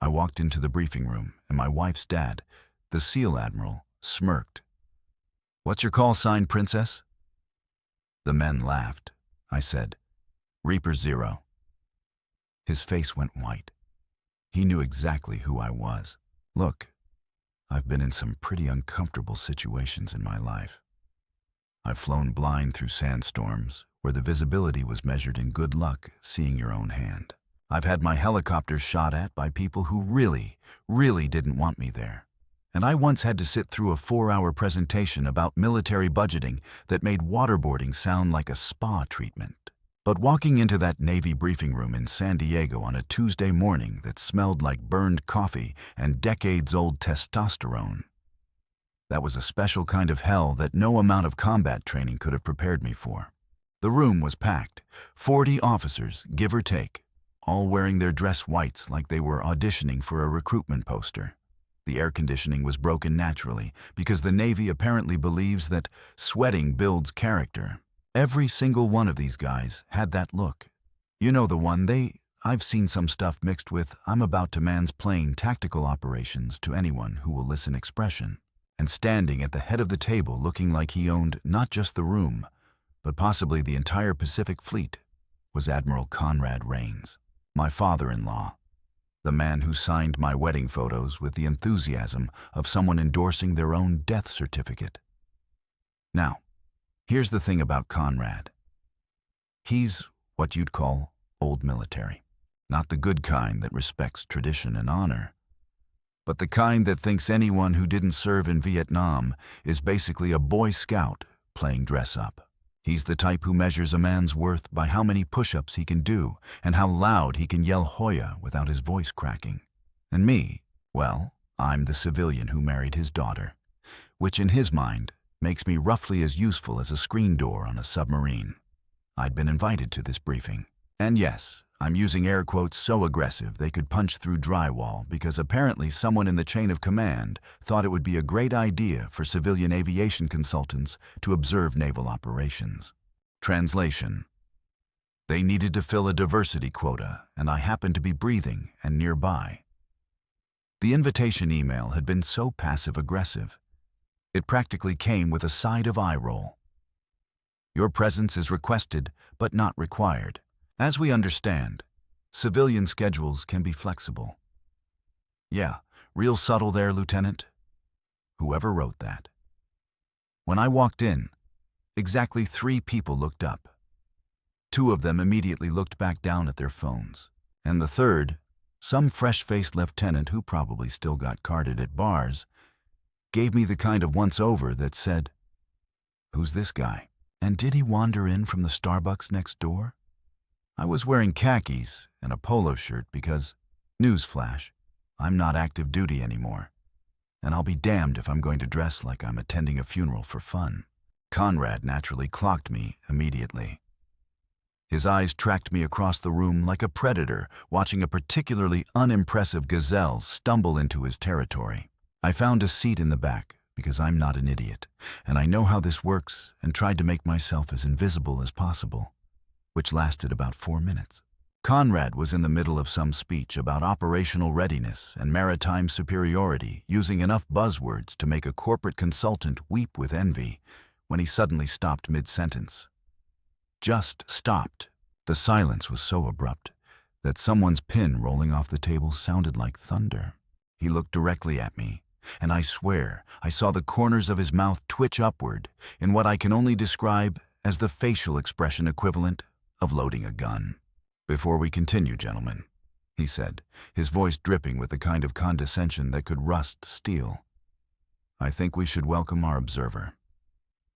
I walked into the briefing room, and my wife's dad, the SEAL Admiral, smirked. "What's your call sign, Princess?" The men laughed. I said, "Reaper Zero." His face went white. He knew exactly who I was. Look, I've been in some pretty uncomfortable situations in my life. I've flown blind through sandstorms, where the visibility was measured in good luck seeing your own hand. I've had my helicopters shot at by people who really didn't want me there. And I once had to sit through a 4-hour presentation about military budgeting that made waterboarding sound like a spa treatment. But walking into that Navy briefing room in San Diego on a Tuesday morning that smelled like burned coffee and decades-old testosterone, that was a special kind of hell that no amount of combat training could have prepared me for. The room was packed, 40 officers, give or take, all wearing their dress whites like they were auditioning for a recruitment poster. The air conditioning was broken naturally because the Navy apparently believes that sweating builds character. Every single one of these guys had that look. You know the one I've seen some stuff mixed with "I'm about to mansplain tactical operations to anyone who will listen" expression. And standing at the head of the table looking like he owned not just the room, but possibly the entire Pacific Fleet, was Admiral Conrad Rains, my father-in-law, the man who signed my wedding photos with the enthusiasm of someone endorsing their own death certificate. Now, here's the thing about Conrad. He's what you'd call old military. Not the good kind that respects tradition and honor, but the kind that thinks anyone who didn't serve in Vietnam is basically a Boy Scout playing dress-up. He's the type who measures a man's worth by how many push-ups he can do and how loud he can yell Hoya without his voice cracking. And me, well, I'm the civilian who married his daughter, which in his mind makes me roughly as useful as a screen door on a submarine. I'd been invited to this briefing. And yes, I'm using air quotes so aggressive they could punch through drywall because apparently someone in the chain of command thought it would be a great idea for civilian aviation consultants to observe naval operations. Translation: they needed to fill a diversity quota, and I happened to be breathing and nearby. The invitation email had been so passive-aggressive. It practically came with a side of eye roll. Your presence is requested, but not required. As we understand, civilian schedules can be flexible. Yeah, real subtle there, Lieutenant. Whoever wrote that. When I walked in, exactly 3 people looked up. 2 of them immediately looked back down at their phones. And the third, some fresh-faced lieutenant who probably still got carded at bars, gave me the kind of once-over that said, "Who's this guy? And did he wander in from the Starbucks next door?" I was wearing khakis and a polo shirt because, newsflash, I'm not active duty anymore, and I'll be damned if I'm going to dress like I'm attending a funeral for fun. Conrad naturally clocked me immediately. His eyes tracked me across the room like a predator watching a particularly unimpressive gazelle stumble into his territory. I found a seat in the back because I'm not an idiot, and I know how this works, and tried to make myself as invisible as possible, which lasted about 4 minutes. Conrad was in the middle of some speech about operational readiness and maritime superiority, using enough buzzwords to make a corporate consultant weep with envy, when he suddenly stopped mid-sentence. Just stopped. The silence was so abrupt that someone's pin rolling off the table sounded like thunder. He looked directly at me, and I swear I saw the corners of his mouth twitch upward in what I can only describe as the facial expression equivalent of loading a gun. "Before we continue, gentlemen," he said, his voice dripping with the kind of condescension that could rust steel, "I think we should welcome our observer.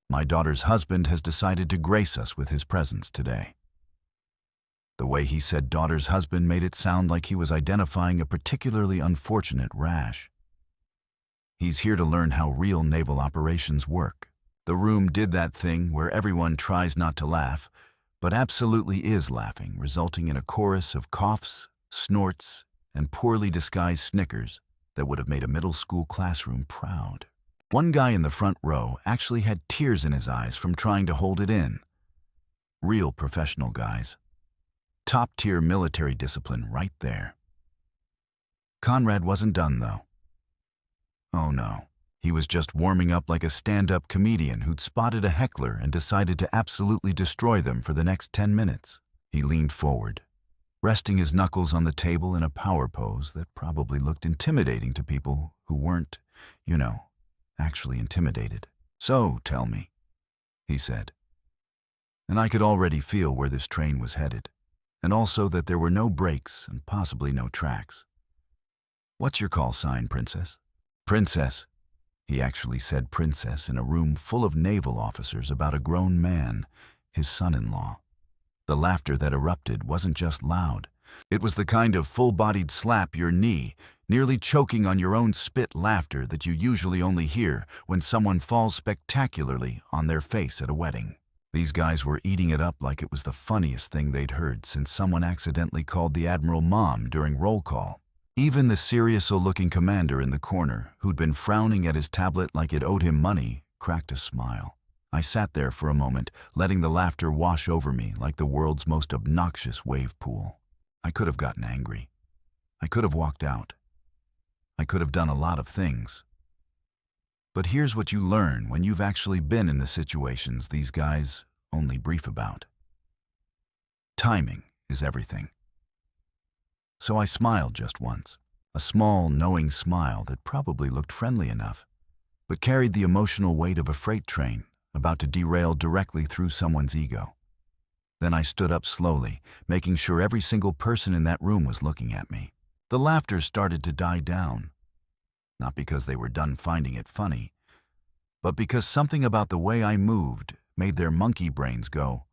My daughter's husband has decided to grace us with his presence today." The way he said daughter's husband made it sound like he was identifying a particularly unfortunate rash. He's here to learn how real naval operations work. The room did that thing where everyone tries not to laugh, but absolutely is laughing, resulting in a chorus of coughs, snorts, and poorly disguised snickers that would have made a middle school classroom proud. One guy in the front row actually had tears in his eyes from trying to hold it in. Real professional guys. Top-tier military discipline right there. Conrad wasn't done, though. Oh no. He was just warming up like a stand-up comedian who'd spotted a heckler and decided to absolutely destroy them for the next 10 minutes. He leaned forward, resting his knuckles on the table in a power pose that probably looked intimidating to people who weren't, actually intimidated. "So, tell me," he said. And I could already feel where this train was headed, and also that there were no brakes and possibly no tracks. "What's your call sign, Princess?" "Princess." He actually said princess in a room full of naval officers about a grown man, his son-in-law. The laughter that erupted wasn't just loud. It was the kind of full-bodied slap your knee, nearly choking on your own spit laughter that you usually only hear when someone falls spectacularly on their face at a wedding. These guys were eating it up like it was the funniest thing they'd heard since someone accidentally called the Admiral Mom during roll call. Even the serious-looking commander in the corner, who'd been frowning at his tablet like it owed him money, cracked a smile. I sat there for a moment, letting the laughter wash over me like the world's most obnoxious wave pool. I could have gotten angry. I could have walked out. I could have done a lot of things. But here's what you learn when you've actually been in the situations these guys only brief about. Timing is everything. So I smiled just once, a small, knowing smile that probably looked friendly enough, but carried the emotional weight of a freight train about to derail directly through someone's ego. Then I stood up slowly, making sure every single person in that room was looking at me. The laughter started to die down, not because they were done finding it funny, but because something about the way I moved made their monkey brains go,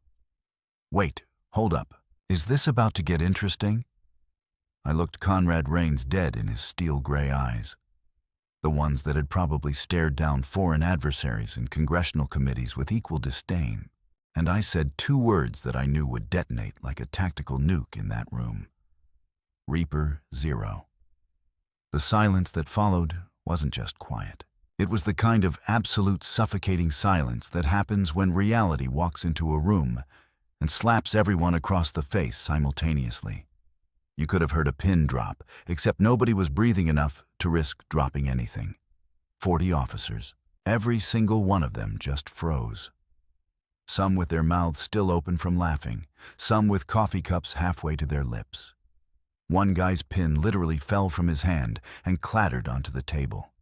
"Wait, hold up, is this about to get interesting?" I looked Conrad Rains dead in his steel-gray eyes, the ones that had probably stared down foreign adversaries in congressional committees with equal disdain, and I said two words that I knew would detonate like a tactical nuke in that room. Reaper Zero. The silence that followed wasn't just quiet. It was the kind of absolute suffocating silence that happens when reality walks into a room and slaps everyone across the face simultaneously. You could have heard a pin drop, except nobody was breathing enough to risk dropping anything. 40 officers. Every single one of them just froze. Some with their mouths still open from laughing, some with coffee cups halfway to their lips. One guy's pin literally fell from his hand and clattered onto the table.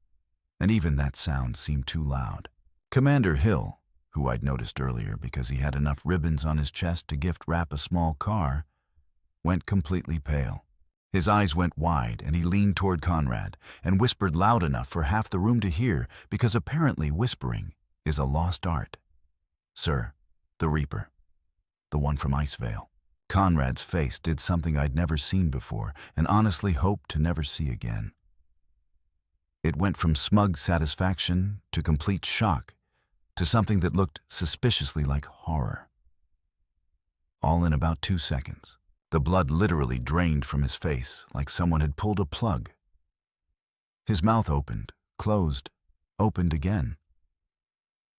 And even that sound seemed too loud. Commander Hill, who I'd noticed earlier because he had enough ribbons on his chest to gift wrap a small car, went completely pale. His eyes went wide and he leaned toward Conrad and whispered loud enough for half the room to hear, because apparently whispering is a lost art. "Sir, the Reaper. The one from Icevale." Conrad's face did something I'd never seen before and honestly hoped to never see again. It went from smug satisfaction to complete shock to something that looked suspiciously like horror. All in about 2 seconds. The blood literally drained from his face like someone had pulled a plug. His mouth opened, closed, opened again.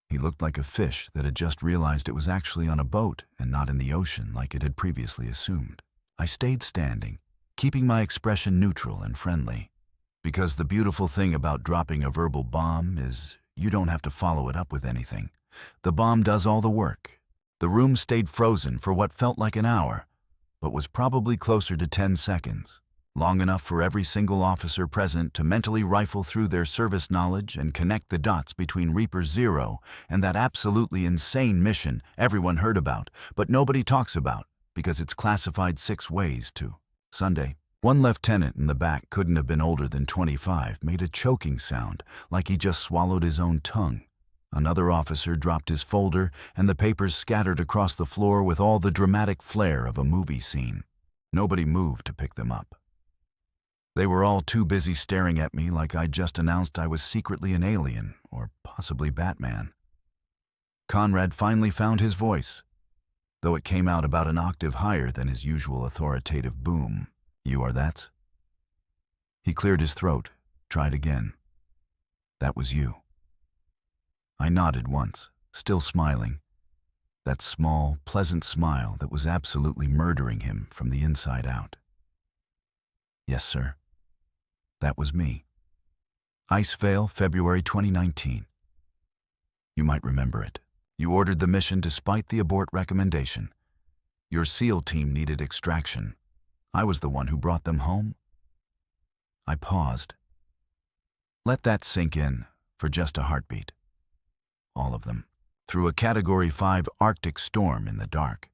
He looked like a fish that had just realized it was actually on a boat and not in the ocean like it had previously assumed. I stayed standing, keeping my expression neutral and friendly, because the beautiful thing about dropping a verbal bomb is you don't have to follow it up with anything. The bomb does all the work. The room stayed frozen for what felt like an hour, but was probably closer to 10 seconds, long enough for every single officer present to mentally rifle through their service knowledge and connect the dots between Reaper Zero and that absolutely insane mission everyone heard about, but nobody talks about because it's classified 6 ways to. Sunday. One lieutenant in the back, couldn't have been older than 25, made a choking sound like he just swallowed his own tongue. Another officer dropped his folder, and the papers scattered across the floor with all the dramatic flair of a movie scene. Nobody moved to pick them up. They were all too busy staring at me like I'd just announced I was secretly an alien, or possibly Batman. Conrad finally found his voice, though it came out about an octave higher than his usual authoritative boom. "You are that?" He cleared his throat, tried again. "That was you." I nodded once, still smiling. That small, pleasant smile that was absolutely murdering him from the inside out. "Yes, sir." That was me. Icevale, February 2019. You might remember it. You ordered the mission despite the abort recommendation. Your SEAL team needed extraction. I was the one who brought them home. I paused. Let that sink in for just a heartbeat. All of them. Through a Category 5 Arctic storm in the dark,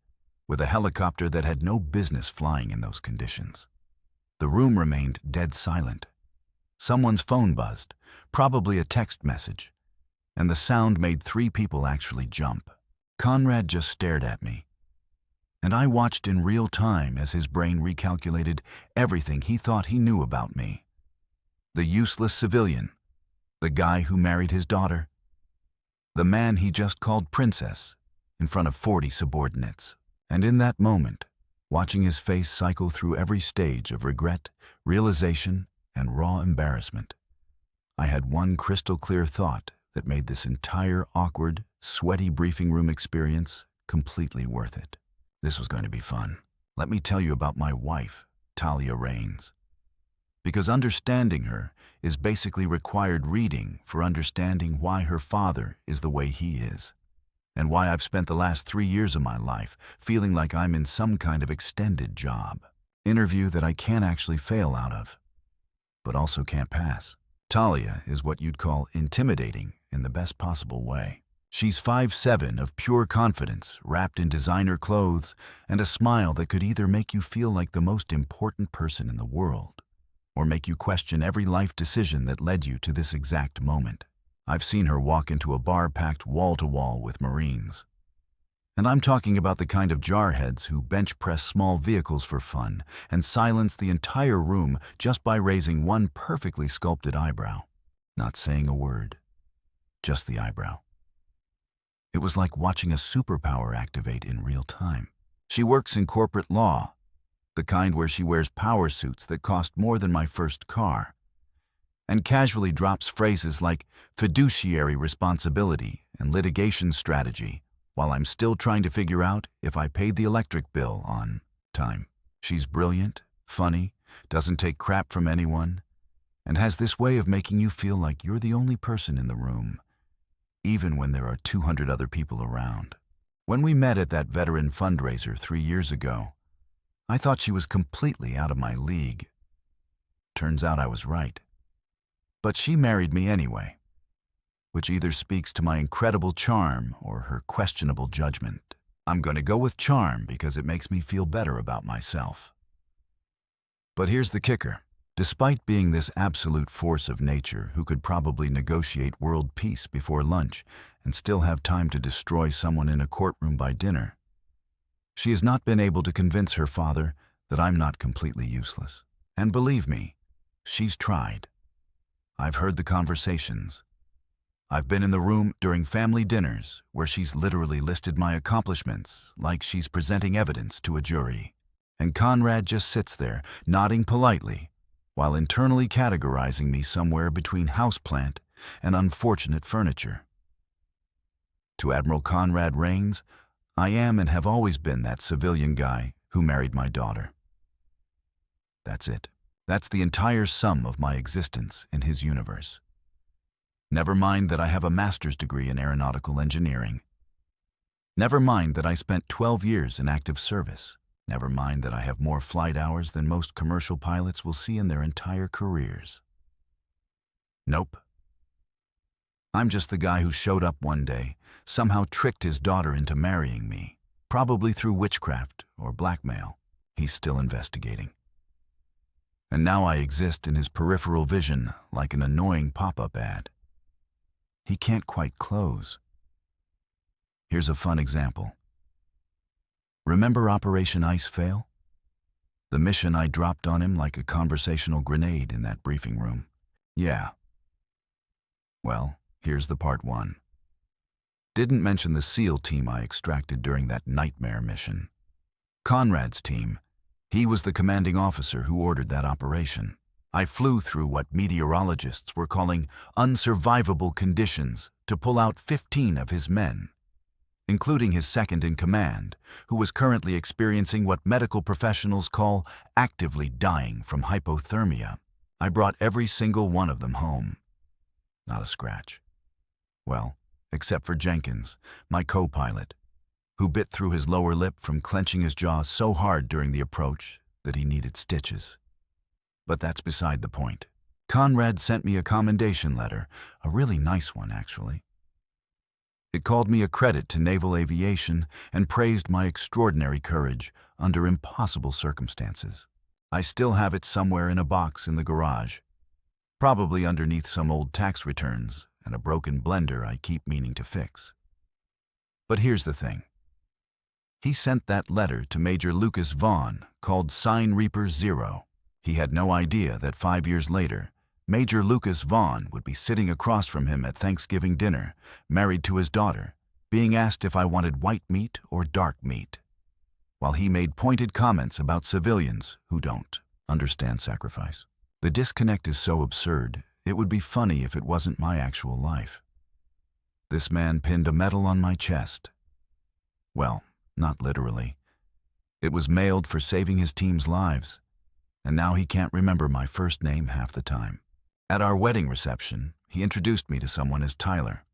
with a helicopter that had no business flying in those conditions. The room remained dead silent. Someone's phone buzzed, probably a text message, and the sound made 3 people actually jump. Conrad just stared at me, and I watched in real time as his brain recalculated everything he thought he knew about me. The useless civilian, the guy who married his daughter, the man he just called Princess in front of 40 subordinates. And in that moment, watching his face cycle through every stage of regret, realization, and raw embarrassment, I had one crystal clear thought that made this entire awkward, sweaty briefing room experience completely worth it. This was going to be fun. Let me tell you about my wife, Talia Rains. Because understanding her is basically required reading for understanding why her father is the way he is, and why I've spent the last 3 years of my life feeling like I'm in some kind of extended job interview that I can't actually fail out of, but also can't pass. Talia is what you'd call intimidating in the best possible way. She's 5'7" of pure confidence, wrapped in designer clothes, and a smile that could either make you feel like the most important person in the world, or make you question every life decision that led you to this exact moment. I've seen her walk into a bar packed wall-to-wall with Marines. And I'm talking about the kind of jarheads who bench press small vehicles for fun and silence the entire room just by raising one perfectly sculpted eyebrow. Not saying a word, just the eyebrow. It was like watching a superpower activate in real time. She works in corporate law, the kind where she wears power suits that cost more than my first car, and casually drops phrases like fiduciary responsibility and litigation strategy while I'm still trying to figure out if I paid the electric bill on time. She's brilliant, funny, doesn't take crap from anyone, and has this way of making you feel like you're the only person in the room, even when there are 200 other people around. When we met at that veteran fundraiser 3 years ago, I thought she was completely out of my league. Turns out I was right. But she married me anyway, which either speaks to my incredible charm or her questionable judgment. I'm going to go with charm because it makes me feel better about myself. But here's the kicker. Despite being this absolute force of nature who could probably negotiate world peace before lunch and still have time to destroy someone in a courtroom by dinner, she has not been able to convince her father that I'm not completely useless. And believe me, she's tried. I've heard the conversations. I've been in the room during family dinners where she's literally listed my accomplishments like she's presenting evidence to a jury. And Conrad just sits there, nodding politely, while internally categorizing me somewhere between houseplant and unfortunate furniture. To Admiral Conrad Rains, I am and have always been that civilian guy who married my daughter. That's it. That's the entire sum of my existence in his universe. Never mind that I have a master's degree in aeronautical engineering. Never mind that I spent 12 years in active service. Never mind that I have more flight hours than most commercial pilots will see in their entire careers. Nope. I'm just the guy who showed up one day, somehow tricked his daughter into marrying me, probably through witchcraft or blackmail. He's still investigating. And now I exist in his peripheral vision like an annoying pop-up ad. He can't quite close. Here's a fun example. Remember Operation Icevale? The mission I dropped on him like a conversational grenade in that briefing room. Yeah. Well, here's the part 1. Didn't mention the SEAL team I extracted during that nightmare mission. Conrad's team. He was the commanding officer who ordered that operation. I flew through what meteorologists were calling unsurvivable conditions to pull out 15 of his men, including his second-in-command, who was currently experiencing what medical professionals call actively dying from hypothermia. I brought every single one of them home. Not a scratch. Well, except for Jenkins, my co-pilot, who bit through his lower lip from clenching his jaw so hard during the approach that he needed stitches. But that's beside the point. Conrad sent me a commendation letter, a really nice one, actually. It called me a credit to naval aviation and praised my extraordinary courage under impossible circumstances. I still have it somewhere in a box in the garage, probably underneath some old tax returns and a broken blender I keep meaning to fix. But here's the thing. He sent that letter to Major Lucas Vaughn, called Sign Reaper 0. He had no idea that 5 years later, Major Lucas Vaughn would be sitting across from him at Thanksgiving dinner, married to his daughter, being asked if I wanted white meat or dark meat, while he made pointed comments about civilians who don't understand sacrifice. The disconnect is so absurd, it would be funny if it wasn't my actual life. This man pinned a medal on my chest. Well, not literally. It was mailed for saving his team's lives, and now he can't remember my first name half the time. At our wedding reception, he introduced me to someone as Tyler.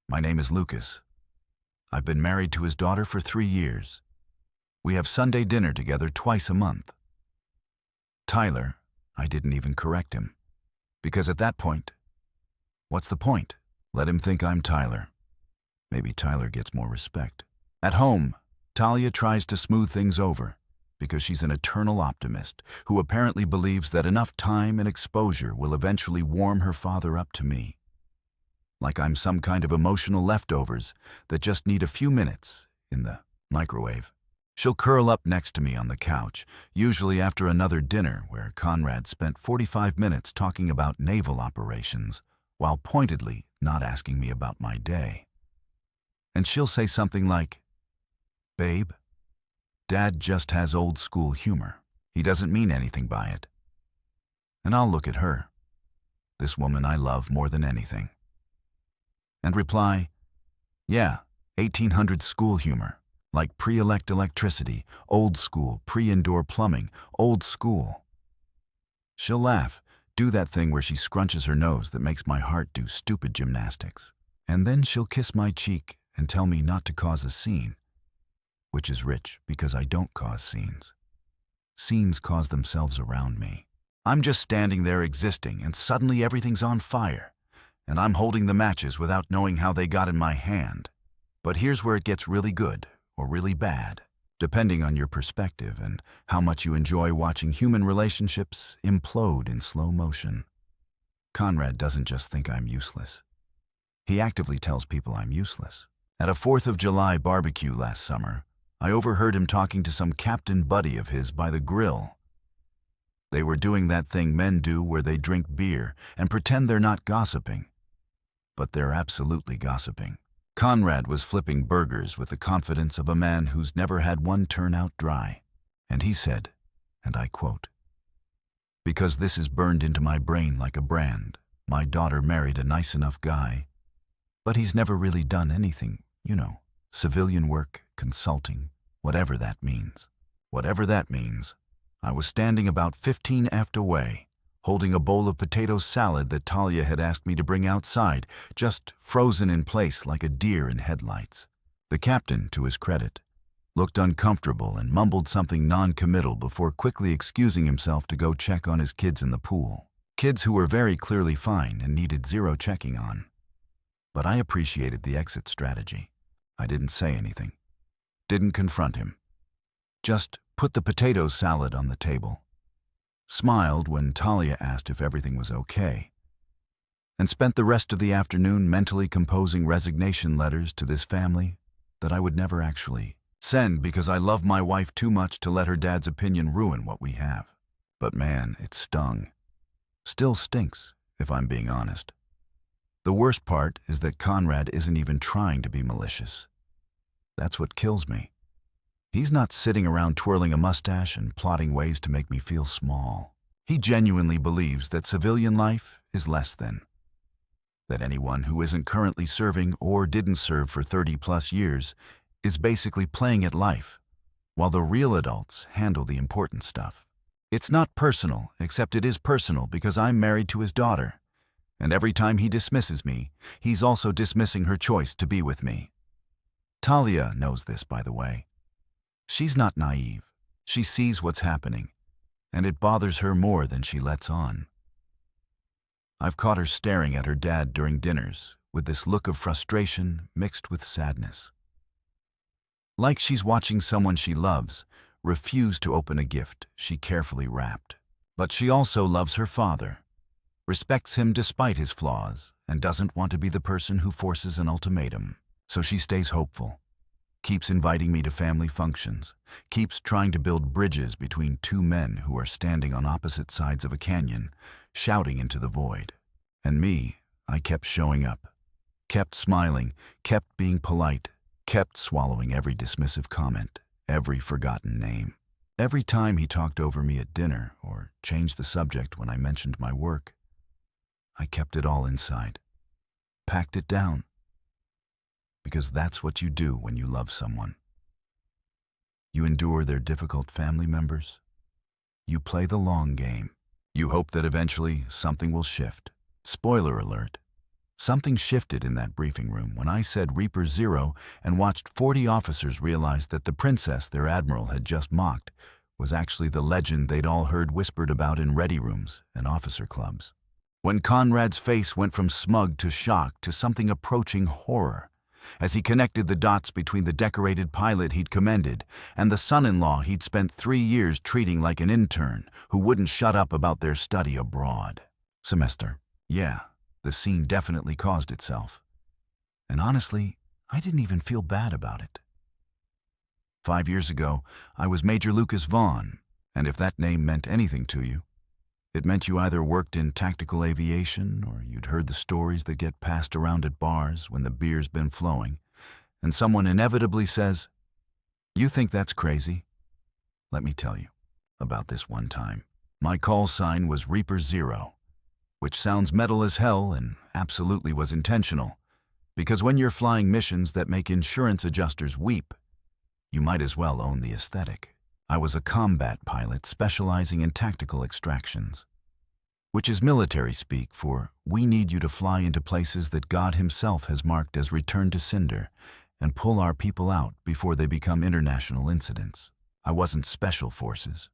My name is Lucas. I've been married to his daughter for 3 years. We have Sunday dinner together twice a month. Tyler, I didn't even correct him, because at that point, what's the point? Let him think I'm Tyler. Maybe Tyler gets more respect. At home, Talia tries to smooth things over because she's an eternal optimist who apparently believes that enough time and exposure will eventually warm her father up to me. Like I'm some kind of emotional leftovers that just need a few minutes in the microwave. She'll curl up next to me on the couch, usually after another dinner where Conrad spent 45 minutes talking about naval operations while pointedly not asking me about my day. And she'll say something like, "Babe, Dad just has old school humor. He doesn't mean anything by it." And I'll look at her, this woman I love more than anything, and reply, "Yeah, 1800 school humor, like pre-elect electricity, old school, pre-indoor plumbing, old school." She'll laugh, do that thing where she scrunches her nose that makes my heart do stupid gymnastics, and then she'll kiss my cheek and tell me not to cause a scene. Which is rich because I don't cause scenes. Scenes cause themselves around me. I'm just standing there existing and suddenly everything's on fire, and I'm holding the matches without knowing how they got in my hand. But here's where it gets really good or really bad, depending on your perspective and how much you enjoy watching human relationships implode in slow motion. Conrad doesn't just think I'm useless. He actively tells people I'm useless. At a 4th of July barbecue last summer, I overheard him talking to some captain buddy of his by the grill. They were doing that thing men do where they drink beer and pretend they're not gossiping. But they're absolutely gossiping. Conrad was flipping burgers with the confidence of a man who's never had one turn out dry. And he said, and I quote, "Because this is burned into my brain like a brand, my daughter married a nice enough guy, but he's never really done anything, civilian work, consulting, whatever that means. Whatever that means, I was standing about 15 aft away, holding a bowl of potato salad that Talia had asked me to bring outside, just frozen in place like a deer in headlights. The captain, to his credit, looked uncomfortable and mumbled something non-committal before quickly excusing himself to go check on his kids in the pool. Kids who were very clearly fine and needed zero checking on. But I appreciated the exit strategy. I didn't say anything. Didn't confront him. Just put the potato salad on the table. Smiled when Talia asked if everything was okay. And spent the rest of the afternoon mentally composing resignation letters to this family that I would never actually send because I love my wife too much to let her dad's opinion ruin what we have. But man, it stung. Still stinks, if I'm being honest. The worst part is that Conrad isn't even trying to be malicious. That's what kills me. He's not sitting around twirling a mustache and plotting ways to make me feel small. He genuinely believes that civilian life is less than. That anyone who isn't currently serving or didn't serve for 30+ years is basically playing at life, while the real adults handle the important stuff. It's not personal, except it is personal because I'm married to his daughter. And every time he dismisses me, he's also dismissing her choice to be with me. Talia knows this, by the way. She's not naive. She sees what's happening, and it bothers her more than she lets on. I've caught her staring at her dad during dinners with this look of frustration mixed with sadness. Like she's watching someone she loves refuse to open a gift she carefully wrapped. But she also loves her father, respects him despite his flaws, and doesn't want to be the person who forces an ultimatum. So she stays hopeful, keeps inviting me to family functions, keeps trying to build bridges between two men who are standing on opposite sides of a canyon, shouting into the void. And me, I kept showing up, kept smiling, kept being polite, kept swallowing every dismissive comment, every forgotten name. Every time he talked over me at dinner or changed the subject when I mentioned my work, I kept it all inside, packed it down. Because that's what you do when you love someone. You endure their difficult family members. You play the long game. You hope that eventually something will shift. Spoiler alert. Something shifted in that briefing room when I said Reaper Zero and watched 40 officers realize that the princess their admiral had just mocked was actually the legend they'd all heard whispered about in ready rooms and officer clubs. When Conrad's face went from smug to shock to something approaching horror, as he connected the dots between the decorated pilot he'd commended and the son-in-law he'd spent 3 years treating like an intern who wouldn't shut up about their study abroad. Semester. Yeah, the scene definitely caused itself. And honestly, I didn't even feel bad about it. 5 years ago, I was Major Lucas Vaughn, and if that name meant anything to you, it meant you either worked in tactical aviation or you'd heard the stories that get passed around at bars when the beer's been flowing, and someone inevitably says, "You think that's crazy?" Let me tell you about this one time. My call sign was Reaper Zero, which sounds metal as hell and absolutely was intentional, because when you're flying missions that make insurance adjusters weep, you might as well own the aesthetic. I was a combat pilot specializing in tactical extractions, which is military speak for we need you to fly into places that God himself has marked as return to cinder and pull our people out before they become international incidents. I wasn't special forces,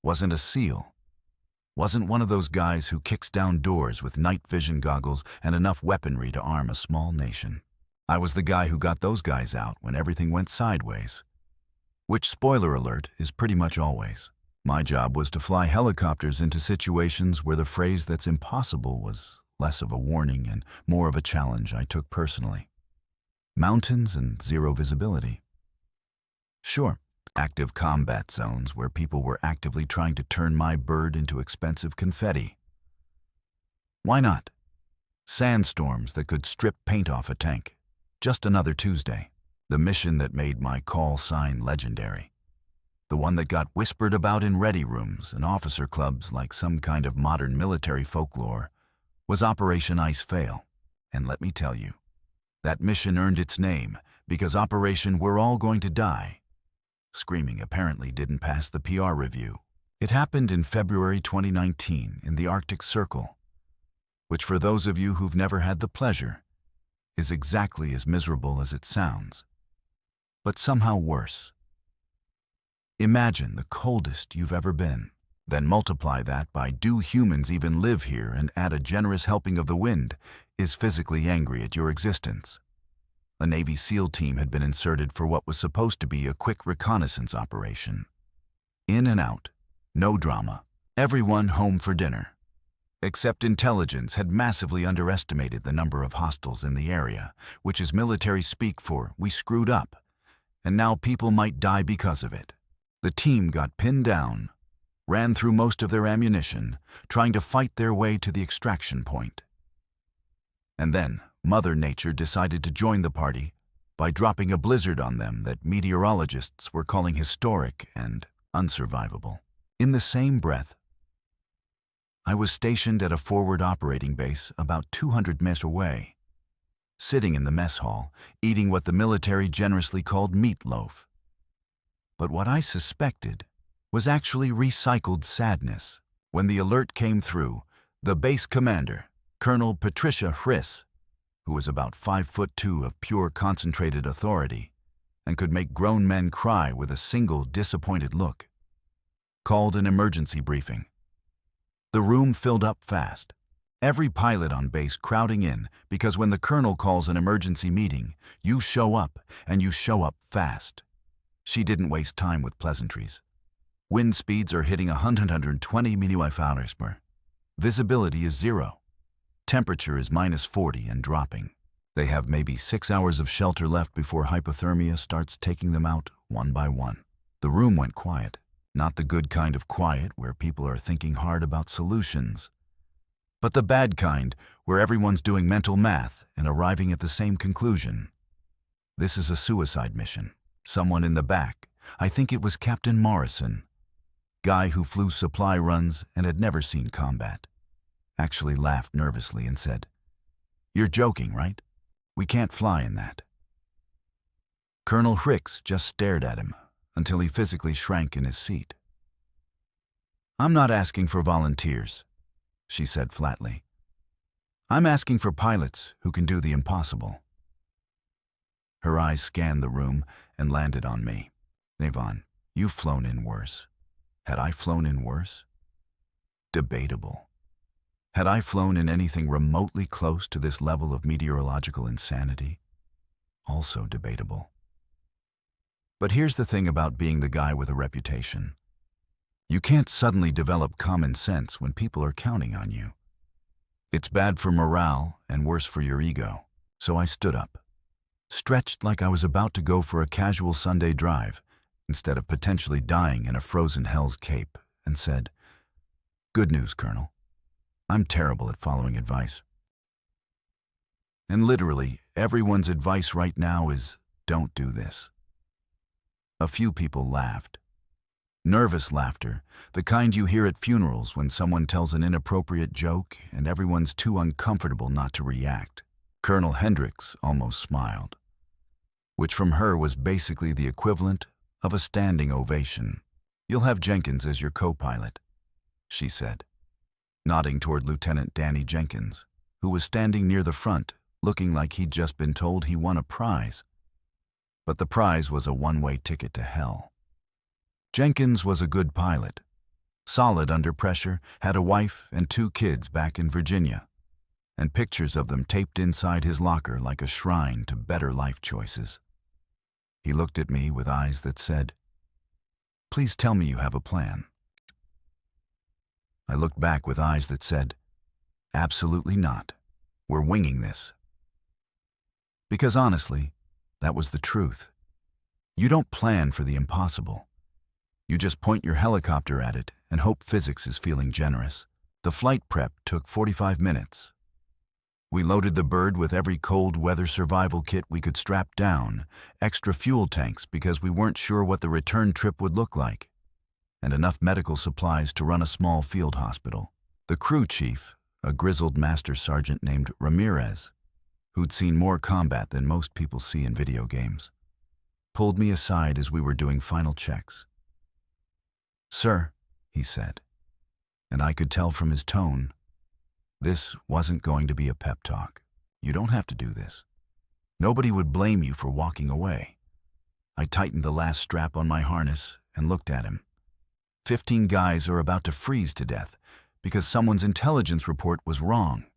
wasn't a SEAL, wasn't one of those guys who kicks down doors with night vision goggles and enough weaponry to arm a small nation. I was the guy who got those guys out when everything went sideways. Which, spoiler alert, is pretty much always. My job was to fly helicopters into situations where the phrase "that's impossible" was less of a warning and more of a challenge I took personally. Mountains and zero visibility. Sure, active combat zones where people were actively trying to turn my bird into expensive confetti. Why not? Sandstorms that could strip paint off a tank. Just another Tuesday. The mission that made my call sign legendary. The one that got whispered about in ready rooms and officer clubs like some kind of modern military folklore was Operation Ice Fail. And let me tell you, that mission earned its name because Operation We're All Going to Die screaming apparently didn't pass the PR review. It happened in February 2019 in the Arctic Circle, which for those of you who've never had the pleasure, is exactly as miserable as it sounds, but somehow worse. Imagine the coldest you've ever been. Then multiply that by "do humans even live here?" and add a generous helping of the wind is physically angry at your existence. A Navy SEAL team had been inserted for what was supposed to be a quick reconnaissance operation. In and out, no drama, everyone home for dinner. Except intelligence had massively underestimated the number of hostiles in the area, which is military speak for "we screwed up," and now people might die because of it. The team got pinned down, ran through most of their ammunition, trying to fight their way to the extraction point. And then Mother Nature decided to join the party by dropping a blizzard on them that meteorologists were calling historic and unsurvivable. In the same breath, I was stationed at a forward operating base about 200 meters away, sitting in the mess hall, eating what the military generously called meatloaf. But what I suspected was actually recycled sadness. When the alert came through, the base commander, Colonel Patricia Hriss, who was about 5'2" of pure concentrated authority and could make grown men cry with a single disappointed look, called an emergency briefing. The room filled up fast, every pilot on base crowding in, because when the colonel calls an emergency meeting, you show up, and you show up fast. She didn't waste time with pleasantries. Wind speeds are hitting 120 mph. Visibility is 0. Temperature is -40 and dropping. They have maybe 6 hours of shelter left before hypothermia starts taking them out one by one. The room went quiet. Not the good kind of quiet where people are thinking hard about solutions, but the bad kind where everyone's doing mental math and arriving at the same conclusion. This is a suicide mission. Someone in the back, I think it was Captain Morrison, guy who flew supply runs and had never seen combat, actually laughed nervously and said, "You're joking, right? We can't fly in that." Colonel Hriss just stared at him until he physically shrank in his seat. "I'm not asking for volunteers," she said flatly. "I'm asking for pilots who can do the impossible." Her eyes scanned the room and landed on me. "Navon, you've flown in worse." Had I flown in worse? Debatable. Had I flown in anything remotely close to this level of meteorological insanity? Also debatable. But here's the thing about being the guy with a reputation. You can't suddenly develop common sense when people are counting on you. It's bad for morale and worse for your ego. So I stood up, stretched like I was about to go for a casual Sunday drive, instead of potentially dying in a frozen Hell's Cape, and said, "Good news, Colonel. I'm terrible at following advice. And literally, everyone's advice right now is, don't do this." A few people laughed. Nervous laughter, the kind you hear at funerals when someone tells an inappropriate joke and everyone's too uncomfortable not to react. Colonel Hendricks almost smiled, which from her was basically the equivalent of a standing ovation. "You'll have Jenkins as your co-pilot," she said, nodding toward Lieutenant Danny Jenkins, who was standing near the front, looking like he'd just been told he won a prize. But the prize was a one-way ticket to hell. Jenkins was a good pilot, solid under pressure, had a wife and 2 kids back in Virginia, and pictures of them taped inside his locker like a shrine to better life choices. He looked at me with eyes that said, "Please tell me you have a plan." I looked back with eyes that said, "Absolutely not. We're winging this." Because honestly, that was the truth. You don't plan for the impossible. You just point your helicopter at it and hope physics is feeling generous. The flight prep took 45 minutes. We loaded the bird with every cold weather survival kit we could strap down, extra fuel tanks because we weren't sure what the return trip would look like, and enough medical supplies to run a small field hospital. The crew chief, a grizzled master sergeant named Ramirez, who'd seen more combat than most people see in video games, pulled me aside as we were doing final checks. "Sir," he said, and I could tell from his tone, this wasn't going to be a pep talk. "You don't have to do this. Nobody would blame you for walking away." I tightened the last strap on my harness and looked at him. 15 guys are about to freeze to death because someone's intelligence report was wrong.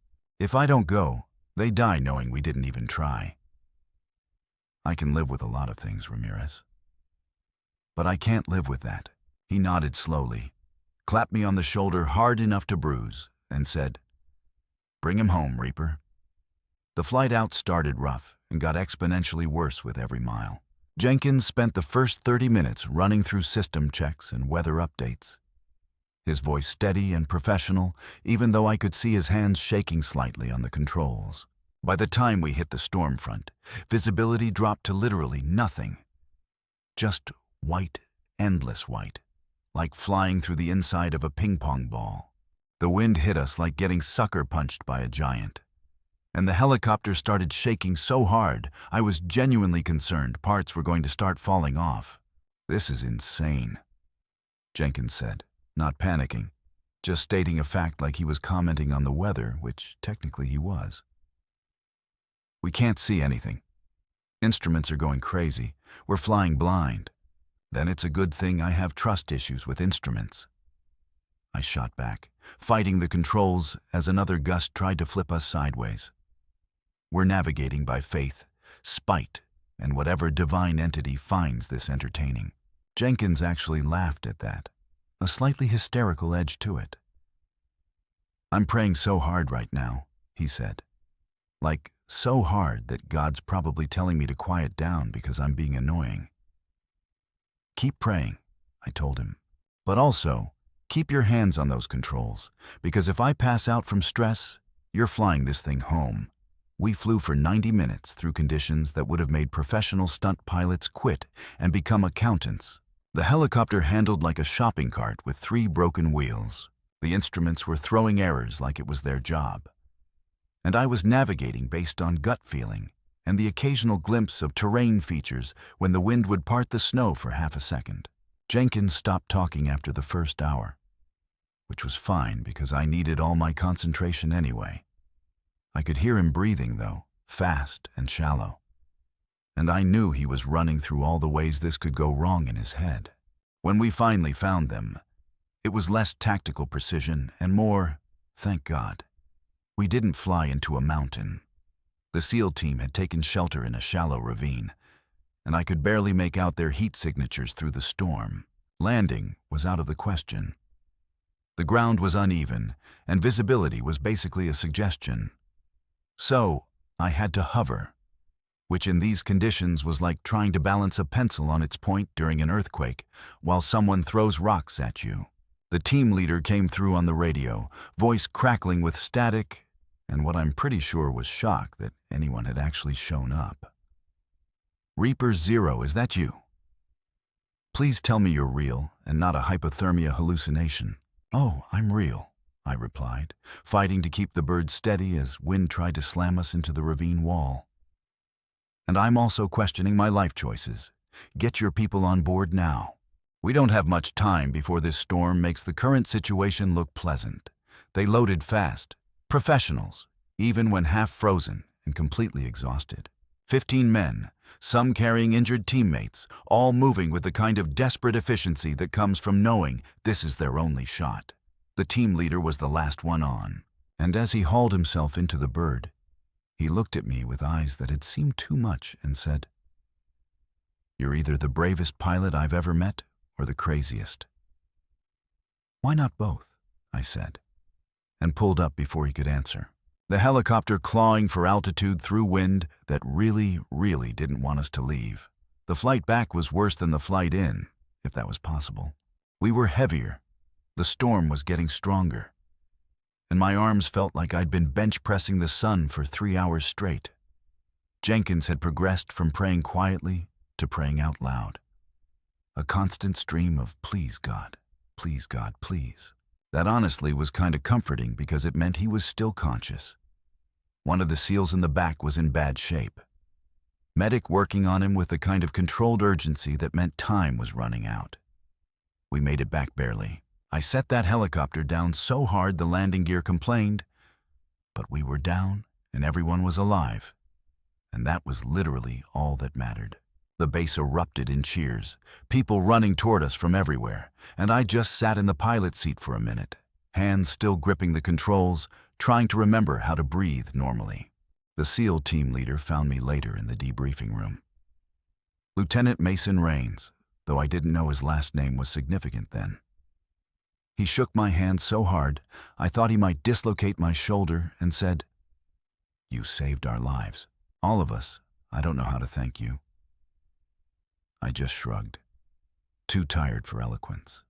If I don't go, they die knowing we didn't even try. "I can live with a lot of things, Ramirez. But I can't live with that." He nodded slowly, clapped me on the shoulder hard enough to bruise, and said, "Bring him home, Reaper." The flight out started rough and got exponentially worse with every mile. Jenkins spent the first 30 minutes running through system checks and weather updates. His voice steady and professional, even though I could see his hands shaking slightly on the controls. By the time we hit the storm front, visibility dropped to literally nothing. Just white, endless white, like flying through the inside of a ping-pong ball. The wind hit us like getting sucker punched by a giant. And the helicopter started shaking so hard, I was genuinely concerned parts were going to start falling off. "This is insane." Jenkins said, not panicking, just stating a fact like he was commenting on the weather, which technically he was. We can't see anything. Instruments are going crazy. We're flying blind. Then it's a good thing I have trust issues with instruments. I shot back, fighting the controls as another gust tried to flip us sideways. We're navigating by faith, spite, and whatever divine entity finds this entertaining. Jenkins actually laughed at that, a slightly hysterical edge to it. I'm praying so hard right now, he said. Like, so hard that God's probably telling me to quiet down because I'm being annoying. Keep praying, I told him. But also, keep your hands on those controls, because if I pass out from stress, you're flying this thing home. We flew for 90 minutes through conditions that would have made professional stunt pilots quit and become accountants. The helicopter handled like a shopping cart with 3 broken wheels. The instruments were throwing errors like it was their job. And I was navigating based on gut feeling and the occasional glimpse of terrain features when the wind would part the snow for half a second. Jenkins stopped talking after the first hour, which was fine because I needed all my concentration anyway. I could hear him breathing, though, fast and shallow. And I knew he was running through all the ways this could go wrong in his head. When we finally found them, it was less tactical precision and more, thank God, we didn't fly into a mountain. The SEAL team had taken shelter in a shallow ravine, and I could barely make out their heat signatures through the storm. Landing was out of the question. The ground was uneven, and visibility was basically a suggestion. So, I had to hover, which in these conditions was like trying to balance a pencil on its point during an earthquake while someone throws rocks at you. The team leader came through on the radio, voice crackling with static, and what I'm pretty sure was shock that anyone had actually shown up. Reaper Zero, is that you? Please tell me you're real and not a hypothermia hallucination. Oh, I'm real, I replied, fighting to keep the bird steady as wind tried to slam us into the ravine wall. And I'm also questioning my life choices. Get your people on board now. We don't have much time before this storm makes the current situation look pleasant. They loaded fast. Professionals, even when half frozen and completely exhausted. 15 men, some carrying injured teammates, all moving with the kind of desperate efficiency that comes from knowing this is their only shot. The team leader was the last one on, and as he hauled himself into the bird, he looked at me with eyes that had seemed too much and said, "You're either the bravest pilot I've ever met or the craziest." "Why not both?" I said, and pulled up before he could answer. The helicopter clawing for altitude through wind that really, really didn't want us to leave. The flight back was worse than the flight in, if that was possible. We were heavier. The storm was getting stronger. And my arms felt like I'd been bench pressing the sun for 3 hours straight. Jenkins had progressed from praying quietly to praying out loud. A constant stream of please God, please God, please. That honestly was kind of comforting because it meant he was still conscious. One of the SEALs in the back was in bad shape. Medic working on him with the kind of controlled urgency that meant time was running out. We made it back barely. I set that helicopter down so hard the landing gear complained, but we were down and everyone was alive. And that was literally all that mattered. The base erupted in cheers, people running toward us from everywhere, and I just sat in the pilot seat for a minute, hands still gripping the controls, trying to remember how to breathe normally. The SEAL team leader found me later in the debriefing room. Lieutenant Mason Rains, though I didn't know his last name was significant then. He shook my hand so hard, I thought he might dislocate my shoulder and said, "You saved our lives. All of us. I don't know how to thank you." I just shrugged, too tired for eloquence.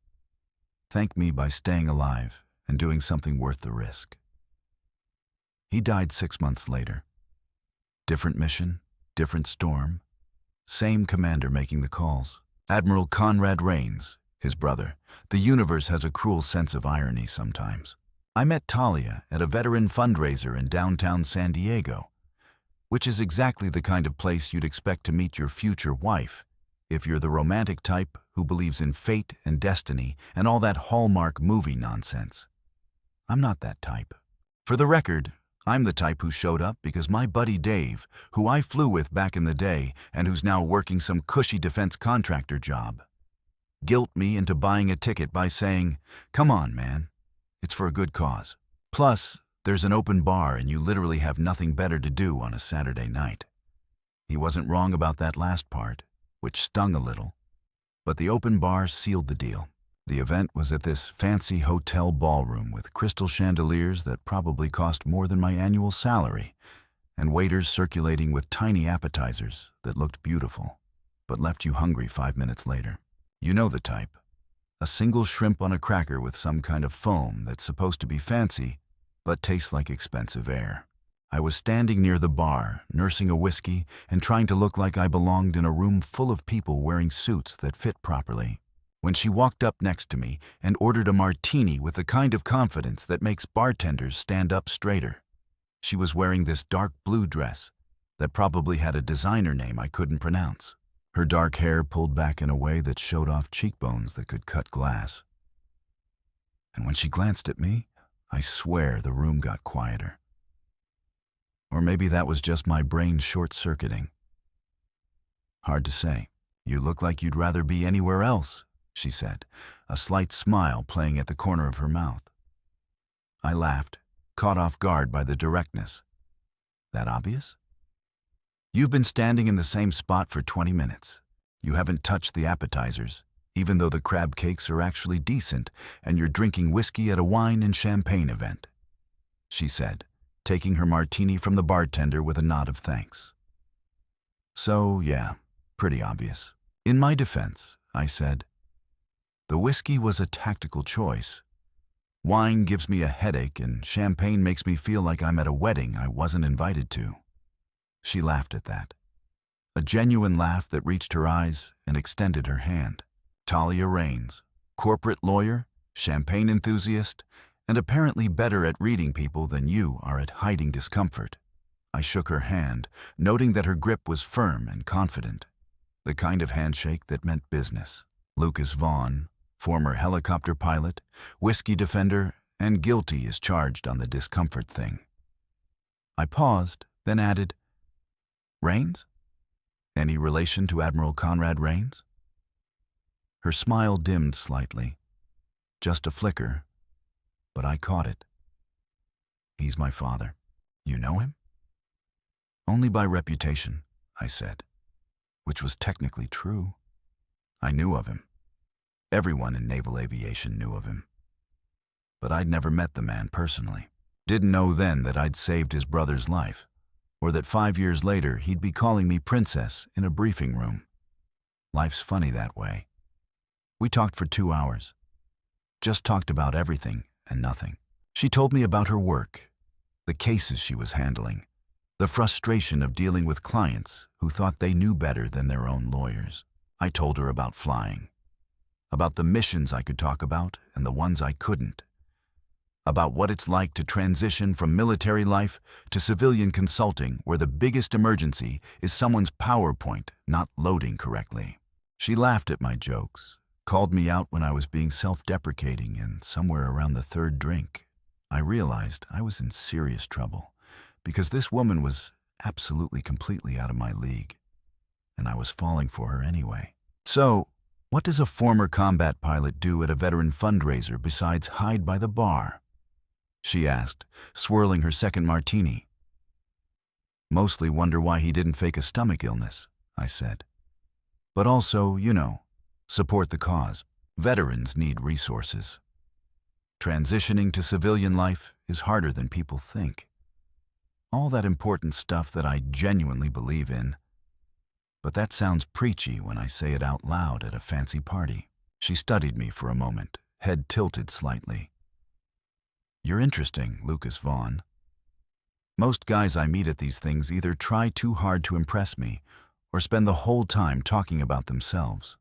Thank me by staying alive and doing something worth the risk. He died 6 months later. Different mission, different storm, same commander making the calls. Admiral Conrad Rains, his brother. The universe has a cruel sense of irony sometimes. I met Talia at a veteran fundraiser in downtown San Diego, which is exactly the kind of place you'd expect to meet your future wife if you're the romantic type who believes in fate and destiny and all that Hallmark movie nonsense. I'm not that type. For the record, I'm the type who showed up because my buddy Dave, who I flew with back in the day and who's now working some cushy defense contractor job, guilt me into buying a ticket by saying, "Come on, man, it's for a good cause. Plus, there's an open bar and you literally have nothing better to do on a Saturday night." He wasn't wrong about that last part, which stung a little, but the open bar sealed the deal. The event was at this fancy hotel ballroom with crystal chandeliers that probably cost more than my annual salary, and waiters circulating with tiny appetizers that looked beautiful, but left you hungry 5 minutes later. You know the type. A single shrimp on a cracker with some kind of foam that's supposed to be fancy, but tastes like expensive air. I was standing near the bar, nursing a whiskey and trying to look like I belonged in a room full of people wearing suits that fit properly, when she walked up next to me and ordered a martini with the kind of confidence that makes bartenders stand up straighter. She was wearing this dark blue dress that probably had a designer name I couldn't pronounce. Her dark hair pulled back in a way that showed off cheekbones that could cut glass. And when she glanced at me, I swear the room got quieter. Or maybe that was just my brain short-circuiting. Hard to say. "You look like you'd rather be anywhere else," she said, a slight smile playing at the corner of her mouth. I laughed, caught off guard by the directness. "That obvious? You've been standing in the same spot for 20 minutes. You haven't touched the appetizers, even though the crab cakes are actually decent, and you're drinking whiskey at a wine and champagne event," she said, taking her martini from the bartender with a nod of thanks. "So, yeah, pretty obvious." In my defense, I said, "The whiskey was a tactical choice. Wine gives me a headache and champagne makes me feel like I'm at a wedding I wasn't invited to." She laughed at that. A genuine laugh that reached her eyes and extended her hand. Talia Raines, corporate lawyer, champagne enthusiast, and apparently better at reading people than you are at hiding discomfort. I shook her hand, noting that her grip was firm and confident, the kind of handshake that meant business. Lucas Vaughn, former helicopter pilot, whiskey defender, and guilty as charged on the discomfort thing. I paused, then added, "Raines? Any relation to Admiral Conrad Raines?" Her smile dimmed slightly. Just a flicker, but I caught it. "He's my father." "You know him?" "Only by reputation," I said, which was technically true. I knew of him. Everyone in naval aviation knew of him. But I'd never met the man personally. Didn't know then that I'd saved his brother's life, or that 5 years later he'd be calling me princess in a briefing room. Life's funny that way. We talked for 2 hours. Just talked about everything and nothing. She told me about her work, the cases she was handling, the frustration of dealing with clients who thought they knew better than their own lawyers. I told her about flying, about the missions I could talk about and the ones I couldn't, about what it's like to transition from military life to civilian consulting where the biggest emergency is someone's PowerPoint not loading correctly. She laughed at my jokes, called me out when I was being self-deprecating, and somewhere around the 3rd drink, I realized I was in serious trouble because this woman was absolutely completely out of my league, and I was falling for her anyway. "So, what does a former combat pilot do at a veteran fundraiser besides hide by the bar?" she asked, swirling her second martini. "Mostly wonder why he didn't fake a stomach illness," I said. "But also, support the cause. Veterans need resources. Transitioning to civilian life is harder than people think. All that important stuff that I genuinely believe in. But that sounds preachy when I say it out loud at a fancy party." She studied me for a moment, head tilted slightly. "You're interesting, Lucas Vaughn. Most guys I meet at these things either try too hard to impress me or spend the whole time talking about themselves.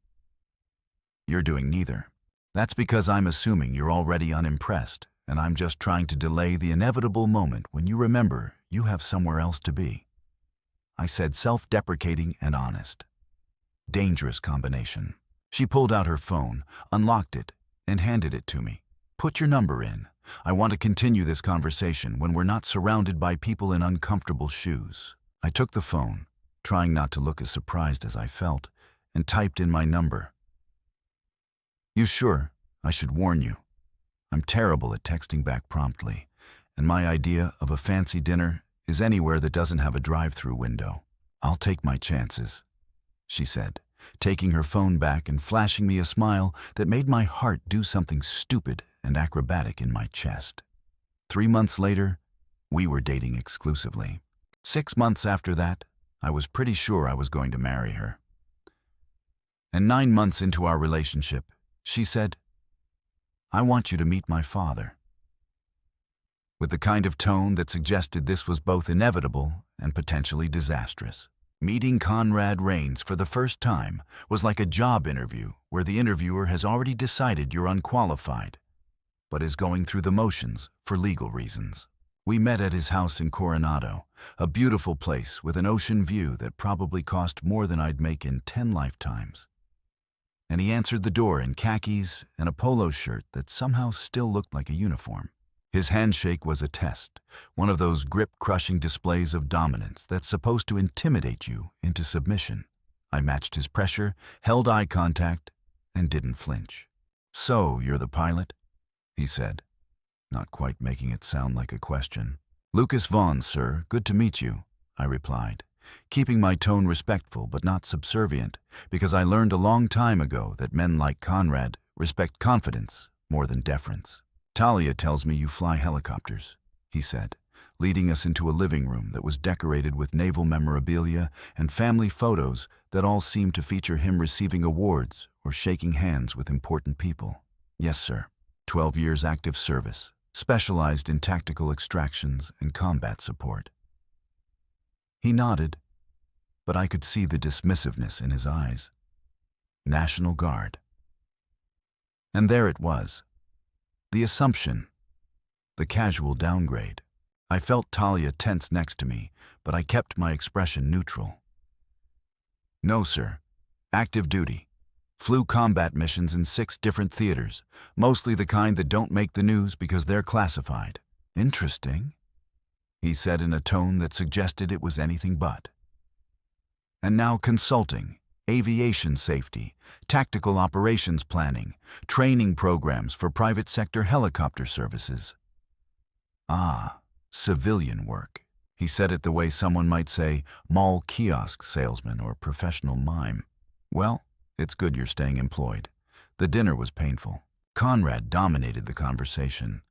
You're doing neither. That's because I'm assuming you're already unimpressed, and I'm just trying to delay the inevitable moment when you remember you have somewhere else to be." I said, self-deprecating and honest. Dangerous combination. She pulled out her phone, unlocked it, and handed it to me. "Put your number in. I want to continue this conversation when we're not surrounded by people in uncomfortable shoes." I took the phone, trying not to look as surprised as I felt, and typed in my number. "You sure? I should warn you. I'm terrible at texting back promptly, and my idea of a fancy dinner is anywhere that doesn't have a drive-through window." "I'll take my chances," she said, taking her phone back and flashing me a smile that made my heart do something stupid and acrobatic in my chest. 3 months later, we were dating exclusively. 6 months after that, I was pretty sure I was going to marry her. And 9 months into our relationship, she said, "I want you to meet my father," with the kind of tone that suggested this was both inevitable and potentially disastrous. Meeting Conrad Rains for the first time was like a job interview where the interviewer has already decided you're unqualified, but is going through the motions for legal reasons. We met at his house in Coronado, a beautiful place with an ocean view that probably cost more than I'd make in 10 lifetimes. And he answered the door in khakis and a polo shirt that somehow still looked like a uniform. His handshake was a test, one of those grip-crushing displays of dominance that's supposed to intimidate you into submission. I matched his pressure, held eye contact, and didn't flinch. "So, you're the pilot?" he said, not quite making it sound like a question. "Lucas Vaughn, sir. Good to meet you," I replied, keeping my tone respectful but not subservient, because I learned a long time ago that men like Conrad respect confidence more than deference. "Talia tells me you fly helicopters," he said, leading us into a living room that was decorated with naval memorabilia and family photos that all seemed to feature him receiving awards or shaking hands with important people. "Yes, sir. 12 years active service, specialized in tactical extractions and combat support." He nodded, but I could see the dismissiveness in his eyes. National Guard. And there it was. The assumption. The casual downgrade. I felt Talia tense next to me, but I kept my expression neutral. "No, sir. Active duty. Flew combat missions in 6 different theaters, mostly the kind that don't make the news because they're classified." "Interesting," he said in a tone that suggested it was anything but. "And now consulting, aviation safety, tactical operations planning, training programs for private sector helicopter services." "Ah, civilian work." He said it the way someone might say mall kiosk salesman or professional mime. "Well, it's good you're staying employed." The dinner was painful. Conrad dominated the conversation,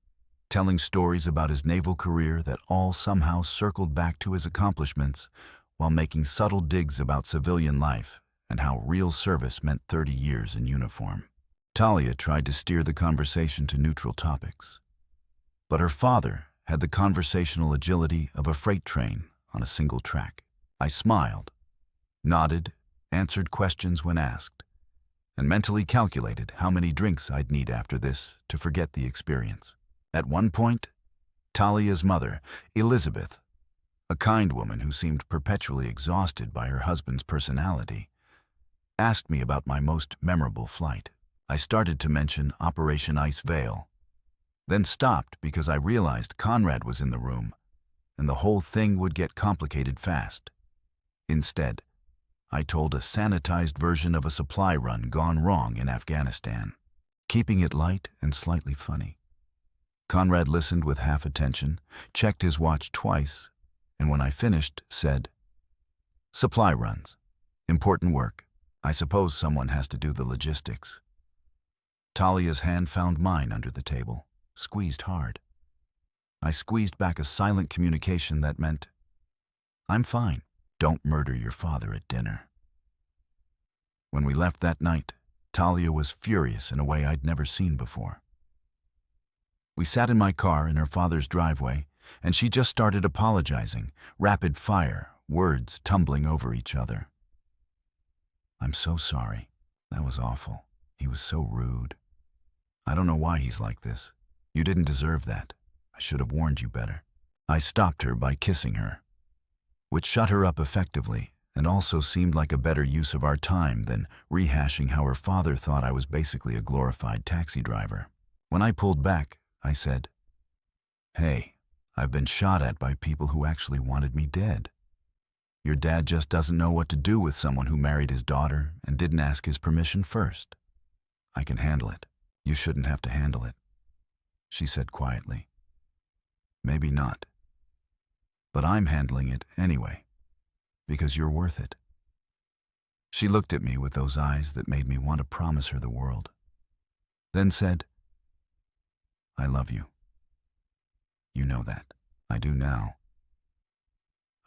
telling stories about his naval career that all somehow circled back to his accomplishments, while making subtle digs about civilian life and how real service meant 30 years in uniform. Talia tried to steer the conversation to neutral topics, but her father had the conversational agility of a freight train on a single track. I smiled, nodded, answered questions when asked, and mentally calculated how many drinks I'd need after this to forget the experience. At one point, Talia's mother, Elizabeth, a kind woman who seemed perpetually exhausted by her husband's personality, asked me about my most memorable flight. I started to mention Operation Ice Veil, then stopped because I realized Conrad was in the room, and the whole thing would get complicated fast. Instead, I told a sanitized version of a supply run gone wrong in Afghanistan, keeping it light and slightly funny. Conrad listened with half attention, checked his watch twice, and when I finished, said, "Supply runs. Important work. I suppose someone has to do the logistics." Talia's hand found mine under the table, squeezed hard. I squeezed back a silent communication that meant, "I'm fine. Don't murder your father at dinner." When we left that night, Talia was furious in a way I'd never seen before. We sat in my car in her father's driveway, and she just started apologizing, rapid fire, words tumbling over each other. "I'm so sorry. That was awful. He was so rude. I don't know why he's like this. You didn't deserve that. I should have warned you better." I stopped her by kissing her, which shut her up effectively and also seemed like a better use of our time than rehashing how her father thought I was basically a glorified taxi driver. When I pulled back, I said, "Hey, I've been shot at by people who actually wanted me dead. Your dad just doesn't know what to do with someone who married his daughter and didn't ask his permission first. I can handle it. You shouldn't have to handle it," she said quietly. "Maybe not. But I'm handling it anyway, because you're worth it." She looked at me with those eyes that made me want to promise her the world, then said, "I love you. You know that." "I do now,"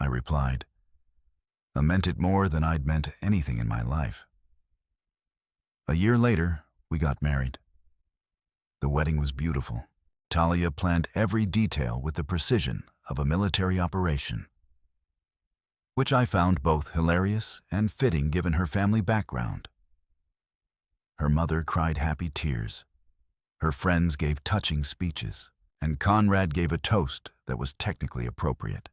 I replied. I meant it more than I'd meant anything in my life. A year later, we got married. The wedding was beautiful. Talia planned every detail with the precision of a military operation, which I found both hilarious and fitting given her family background. Her mother cried happy tears, her friends gave touching speeches, and Conrad gave a toast that was technically appropriate,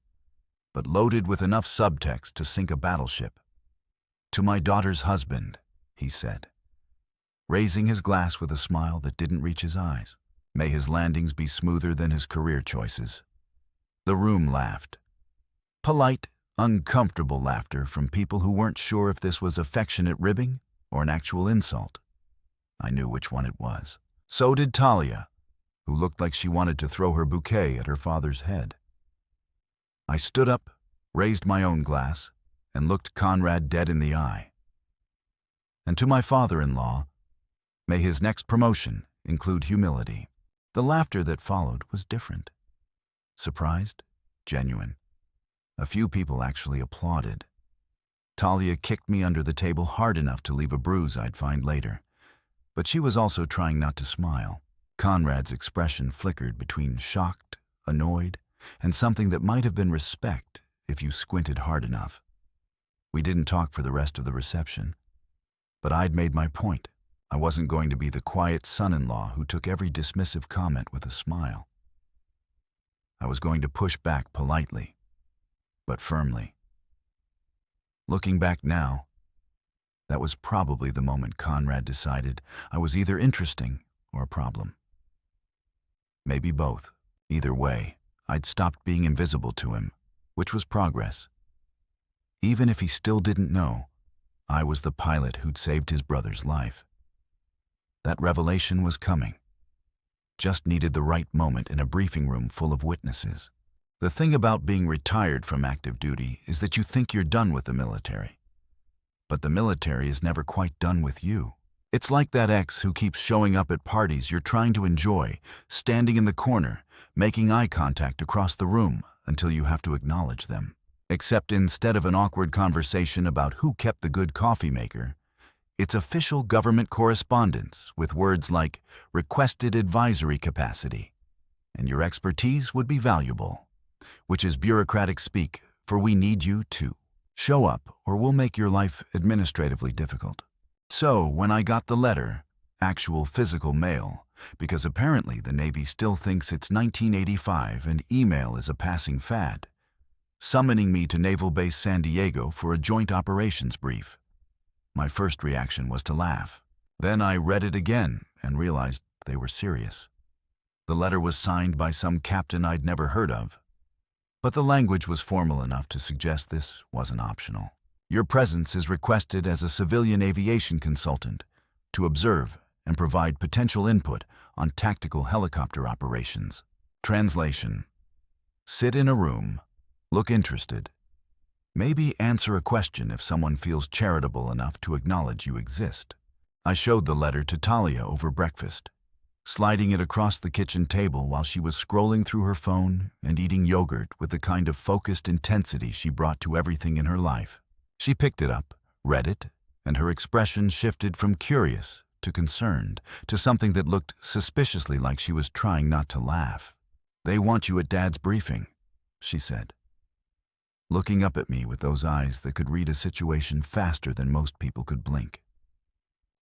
but loaded with enough subtext to sink a battleship. "To my daughter's husband," he said, raising his glass with a smile that didn't reach his eyes. "May his landings be smoother than his career choices." The room laughed. Polite, uncomfortable laughter from people who weren't sure if this was affectionate ribbing or an actual insult. I knew which one it was. So did Talia, who looked like she wanted to throw her bouquet at her father's head. I stood up, raised my own glass, and looked Conrad dead in the eye. And to my father-in-law, may his next promotion include humility. The laughter that followed was different. Surprised, genuine. A few people actually applauded. Talia kicked me under the table hard enough to leave a bruise I'd find later, but she was also trying not to smile. Conrad's expression flickered between shocked, annoyed, and something that might have been respect if you squinted hard enough. We didn't talk for the rest of the reception, but I'd made my point. I wasn't going to be the quiet son-in-law who took every dismissive comment with a smile. I was going to push back politely, but firmly. Looking back now, that was probably the moment Conrad decided I was either interesting or a problem. Maybe both. Either way, I'd stopped being invisible to him, which was progress. Even if he still didn't know, I was the pilot who'd saved his brother's life. That revelation was coming. Just needed the right moment in a briefing room full of witnesses. The thing about being retired from active duty is that you think you're done with the military. But the military is never quite done with you. It's like that ex who keeps showing up at parties you're trying to enjoy, standing in the corner, making eye contact across the room until you have to acknowledge them. Except instead of an awkward conversation about who kept the good coffee maker, it's official government correspondence with words like requested advisory capacity, and your expertise would be valuable, which is bureaucratic speak for we need you to show up or we'll make your life administratively difficult. So when I got the letter, actual physical mail, because apparently the Navy still thinks it's 1985 and email is a passing fad, summoning me to Naval Base San Diego for a joint operations brief, my first reaction was to laugh. Then I read it again and realized they were serious. The letter was signed by some captain I'd never heard of, but the language was formal enough to suggest this wasn't optional. Your presence is requested as a civilian aviation consultant to observe and provide potential input on tactical helicopter operations. Translation: sit in a room, look interested, maybe answer a question if someone feels charitable enough to acknowledge you exist. I showed the letter to Talia over breakfast, sliding it across the kitchen table while she was scrolling through her phone and eating yogurt with the kind of focused intensity she brought to everything in her life. She picked it up, read it, and her expression shifted from curious to concerned to something that looked suspiciously like she was trying not to laugh. "They want you at Dad's briefing," she said, looking up at me with those eyes that could read a situation faster than most people could blink.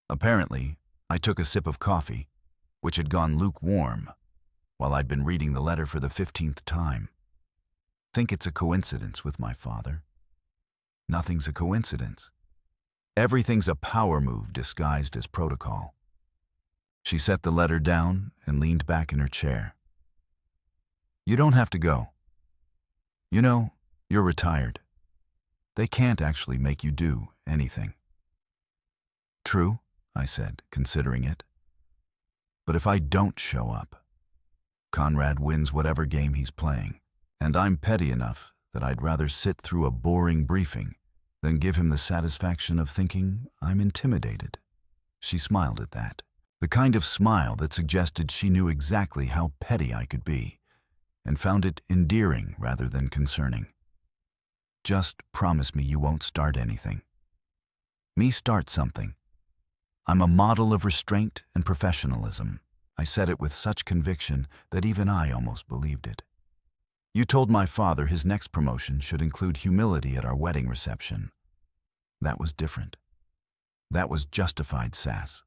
Apparently, I took a sip of coffee, which had gone lukewarm, while I'd been reading the letter for the 15th time. Think it's a coincidence with my father? Nothing's a coincidence. Everything's a power move disguised as protocol. She set the letter down and leaned back in her chair. You don't have to go. You know, you're retired. They can't actually make you do anything. True, I said, considering it. But if I don't show up, Conrad wins whatever game he's playing, and I'm petty enough that I'd rather sit through a boring briefing than give him the satisfaction of thinking I'm intimidated. She smiled at that, the kind of smile that suggested she knew exactly how petty I could be, and found it endearing rather than concerning. Just promise me you won't start anything. Me start something. I'm a model of restraint and professionalism. I said it with such conviction that even I almost believed it. You told my father his next promotion should include humility at our wedding reception. That was different. That was justified sass.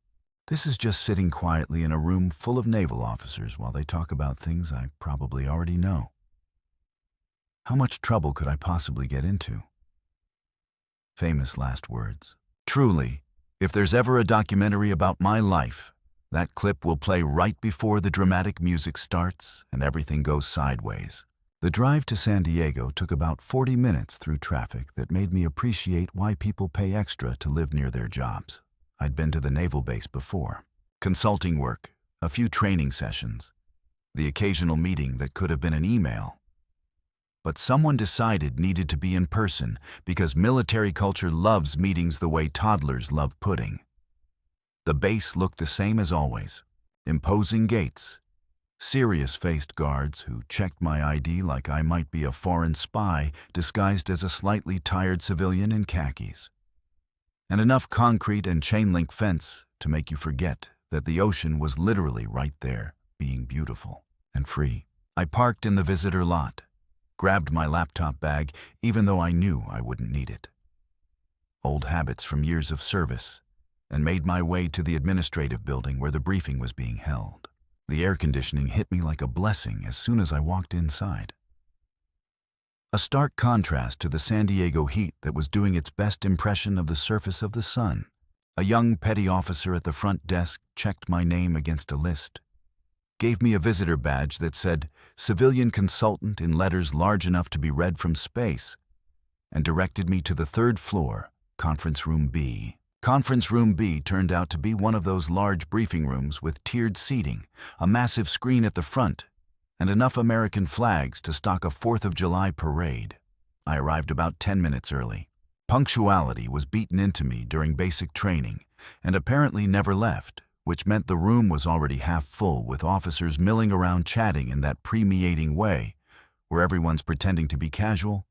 This is just sitting quietly in a room full of naval officers while they talk about things I probably already know. How much trouble could I possibly get into? Famous last words. Truly, if there's ever a documentary about my life, that clip will play right before the dramatic music starts and everything goes sideways. The drive to San Diego took about 40 minutes through traffic that made me appreciate why people pay extra to live near their jobs. I'd been to the naval base before. Consulting work, a few training sessions, the occasional meeting that could have been an email. But someone decided needed to be in person because military culture loves meetings the way toddlers love pudding. The base looked the same as always. Imposing gates, serious-faced guards who checked my ID like I might be a foreign spy disguised as a slightly tired civilian in khakis. And enough concrete and chain-link fence to make you forget that the ocean was literally right there, being beautiful and free. I parked in the visitor lot, grabbed my laptop bag even though I knew I wouldn't need it. Old habits from years of service, and made my way to the administrative building where the briefing was being held. The air conditioning hit me like a blessing as soon as I walked inside. A stark contrast to the San Diego heat that was doing its best impression of the surface of the sun. A young petty officer at the front desk checked my name against a list, gave me a visitor badge that said civilian consultant in letters large enough to be read from space, and directed me to the third floor, Conference Room B. Conference Room B turned out to be one of those large briefing rooms with tiered seating, a massive screen at the front, and enough American flags to stock a 4th of July parade. I arrived about 10 minutes early. Punctuality was beaten into me during basic training, and apparently never left, which meant the room was already half full with officers milling around chatting in that pre-meeting way, where everyone's pretending to be casual,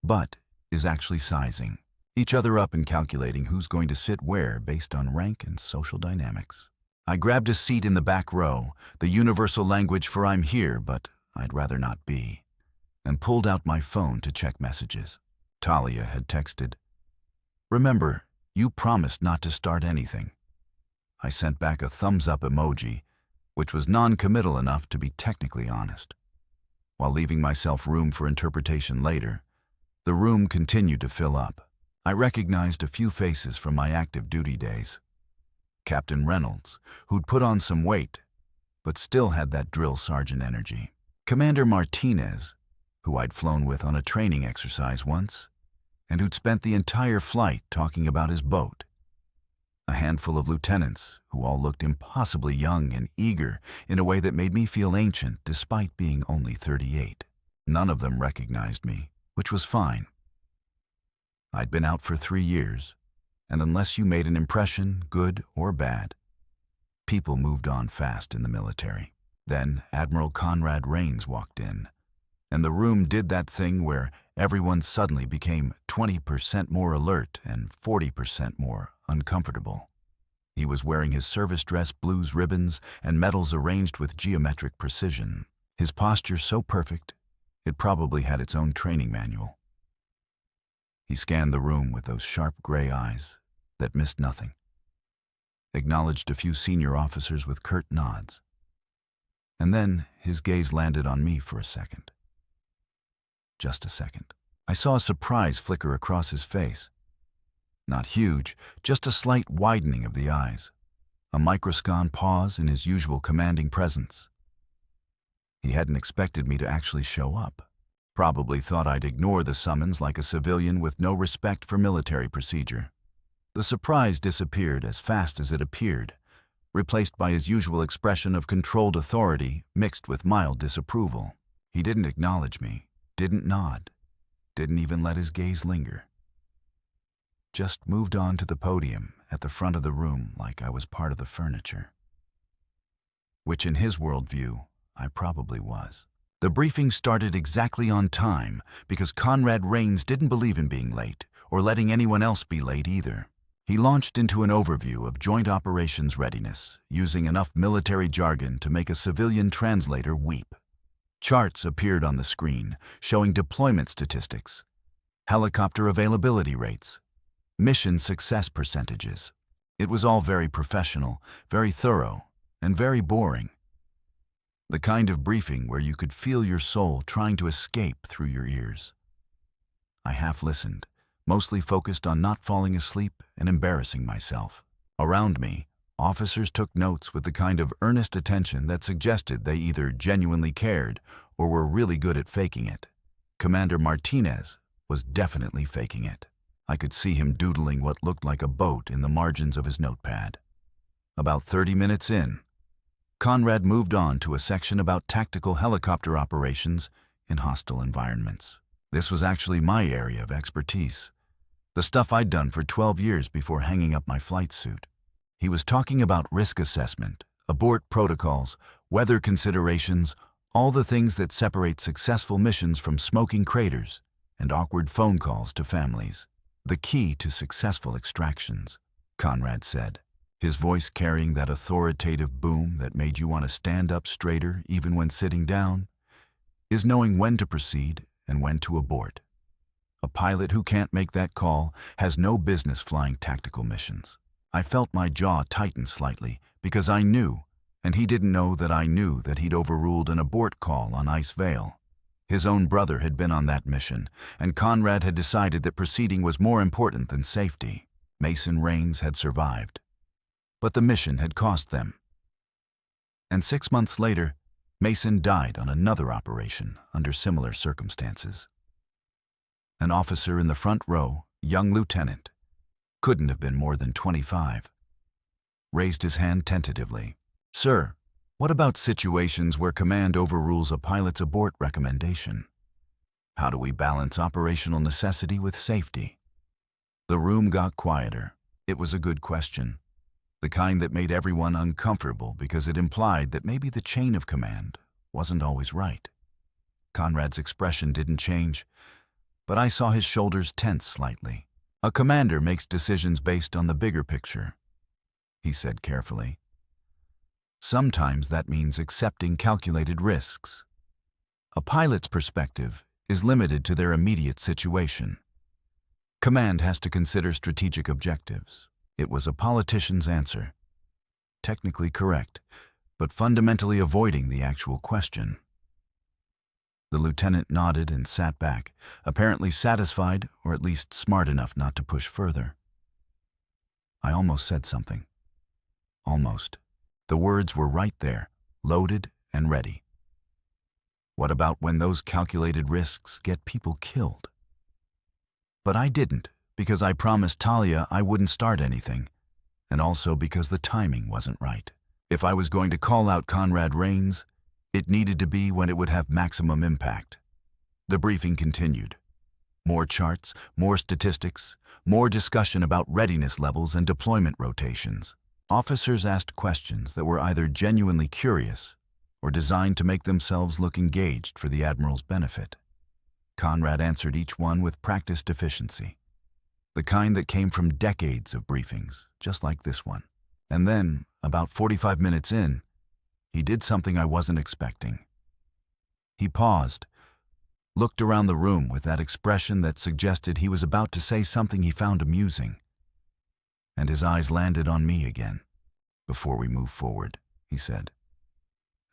but is actually sizing each other up and calculating who's going to sit where based on rank and social dynamics. I grabbed a seat in the back row, the universal language for I'm here, but I'd rather not be, and pulled out my phone to check messages. Talia had texted, "Remember, you promised not to start anything." I sent back a thumbs-up emoji, which was non-committal enough to be technically honest. While leaving myself room for interpretation later, the room continued to fill up. I recognized a few faces from my active duty days. Captain Reynolds, who'd put on some weight, but still had that drill sergeant energy. Commander Martinez, who I'd flown with on a training exercise once, and who'd spent the entire flight talking about his boat. A handful of lieutenants, who all looked impossibly young and eager in a way that made me feel ancient despite being only 38. None of them recognized me, which was fine. I'd been out for 3 years, and unless you made an impression, good or bad, people moved on fast in the military. Then Admiral Conrad Raines walked in, and the room did that thing where everyone suddenly became 20% more alert and 40% more uncomfortable. He was wearing his service dress blues ribbons and medals arranged with geometric precision. His posture so perfect, it probably had its own training manual. He scanned the room with those sharp gray eyes that missed nothing, acknowledged a few senior officers with curt nods, and then his gaze landed on me for a second. Just a second. I saw a surprise flicker across his face. Not huge, just a slight widening of the eyes. A microscopic pause in his usual commanding presence. He hadn't expected me to actually show up. Probably thought I'd ignore the summons like a civilian with no respect for military procedure. The surprise disappeared as fast as it appeared, replaced by his usual expression of controlled authority mixed with mild disapproval. He didn't acknowledge me, didn't nod, didn't even let his gaze linger. Just moved on to the podium at the front of the room like I was part of the furniture. Which in his worldview, I probably was. The briefing started exactly on time because Conrad Rains didn't believe in being late or letting anyone else be late either. He launched into an overview of joint operations readiness, using enough military jargon to make a civilian translator weep. Charts appeared on the screen showing deployment statistics, helicopter availability rates, mission success percentages. It was all very professional, very thorough, and very boring. The kind of briefing where you could feel your soul trying to escape through your ears. I half listened, mostly focused on not falling asleep and embarrassing myself. Around me, officers took notes with the kind of earnest attention that suggested they either genuinely cared or were really good at faking it. Commander Martinez was definitely faking it. I could see him doodling what looked like a boat in the margins of his notepad. About 30 minutes in, Conrad moved on to a section about tactical helicopter operations in hostile environments. This was actually my area of expertise, the stuff I'd done for 12 years before hanging up my flight suit. He was talking about risk assessment, abort protocols, weather considerations, all the things that separate successful missions from smoking craters and awkward phone calls to families. The key to successful extractions, Conrad said, his voice carrying that authoritative boom that made you want to stand up straighter even when sitting down, is knowing when to proceed and when to abort. A pilot who can't make that call has no business flying tactical missions. I felt my jaw tighten slightly because I knew, and he didn't know that I knew that he'd overruled an abort call on Ice Vale. His own brother had been on that mission, and Conrad had decided that proceeding was more important than safety. Mason Rains had survived, but the mission had cost them. And 6 months later, Mason died on another operation under similar circumstances. An officer in the front row, young lieutenant, couldn't have been more than 25, raised his hand tentatively. "Sir, what about situations where command overrules a pilot's abort recommendation? How do we balance operational necessity with safety?" The room got quieter. It was a good question, the kind that made everyone uncomfortable because it implied that maybe the chain of command wasn't always right. Conrad's expression didn't change, but I saw his shoulders tense slightly. "A commander makes decisions based on the bigger picture," he said carefully. "Sometimes that means accepting calculated risks. A pilot's perspective is limited to their immediate situation. Command has to consider strategic objectives." It was a politician's answer. Technically correct, but fundamentally avoiding the actual question. The lieutenant nodded and sat back, apparently satisfied or at least smart enough not to push further. I almost said something. Almost. The words were right there, loaded and ready. What about when those calculated risks get people killed? But I didn't, because I promised Talia I wouldn't start anything, and also because the timing wasn't right. If I was going to call out Conrad Rains, it needed to be when it would have maximum impact. The briefing continued. More charts, more statistics, more discussion about readiness levels and deployment rotations. Officers asked questions that were either genuinely curious or designed to make themselves look engaged for the Admiral's benefit. Conrad answered each one with practiced efficiency, the kind that came from decades of briefings, just like this one. And then, about 45 minutes in, he did something I wasn't expecting. He paused, looked around the room with that expression that suggested he was about to say something he found amusing, and his eyes landed on me again. "Before we move forward," he said,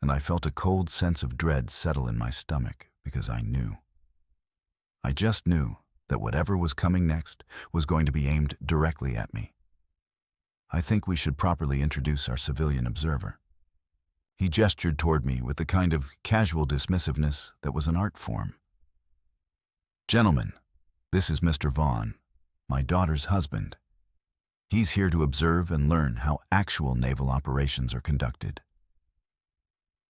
and I felt a cold sense of dread settle in my stomach because I knew. I just knew that whatever was coming next was going to be aimed directly at me. I think we should properly introduce our civilian observer. He gestured toward me with the kind of casual dismissiveness that was an art form. Gentlemen, this is Mr. Vaughn, my daughter's husband. He's here to observe and learn how actual naval operations are conducted.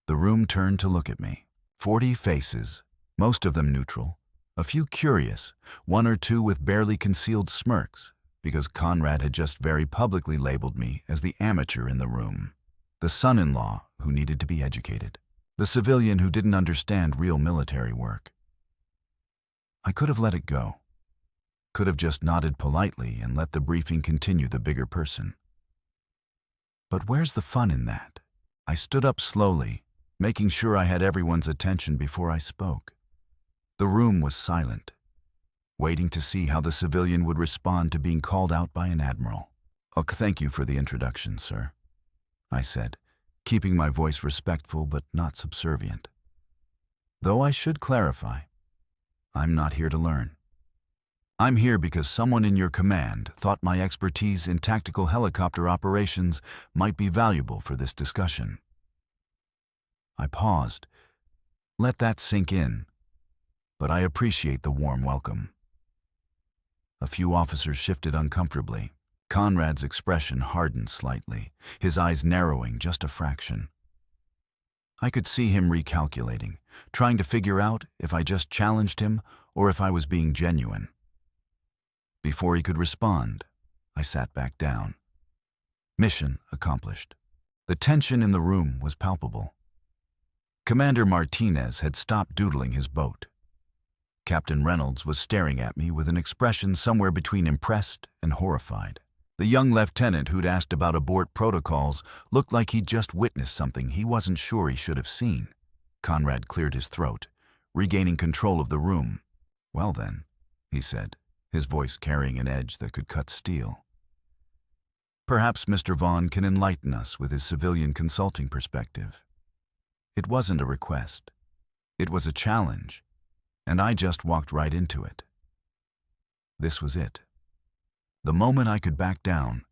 The room turned to look at me. 40 faces, most of them neutral, a few curious, one or two with barely concealed smirks, because Conrad had just very publicly labeled me as the amateur in the room, the son-in-law who needed to be educated, the civilian who didn't understand real military work. I could have let it go. Could have just nodded politely and let the briefing continue the bigger person. But where's the fun in that? I stood up slowly, making sure I had everyone's attention before I spoke. The room was silent, waiting to see how the civilian would respond to being called out by an admiral. Thank you for the introduction, sir, I said, keeping my voice respectful but not subservient. Though I should clarify, I'm not here to learn. I'm here because someone in your command thought my expertise in tactical helicopter operations might be valuable for this discussion. I paused. Let that sink in, but I appreciate the warm welcome. A few officers shifted uncomfortably. Conrad's expression hardened slightly, his eyes narrowing just a fraction. I could see him recalculating, trying to figure out if I just challenged him or if I was being genuine. Before he could respond, I sat back down. Mission accomplished. The tension in the room was palpable. Commander Martinez had stopped doodling his boat. Captain Reynolds was staring at me with an expression somewhere between impressed and horrified. The young lieutenant who'd asked about abort protocols looked like he'd just witnessed something he wasn't sure he should have seen. Conrad cleared his throat, regaining control of the room. Well then, he said, his voice carrying an edge that could cut steel. Perhaps Mr. Vaughn can enlighten us with his civilian consulting perspective. It wasn't a request. It was a challenge, and I just walked right into it. This was it. The moment I could back down,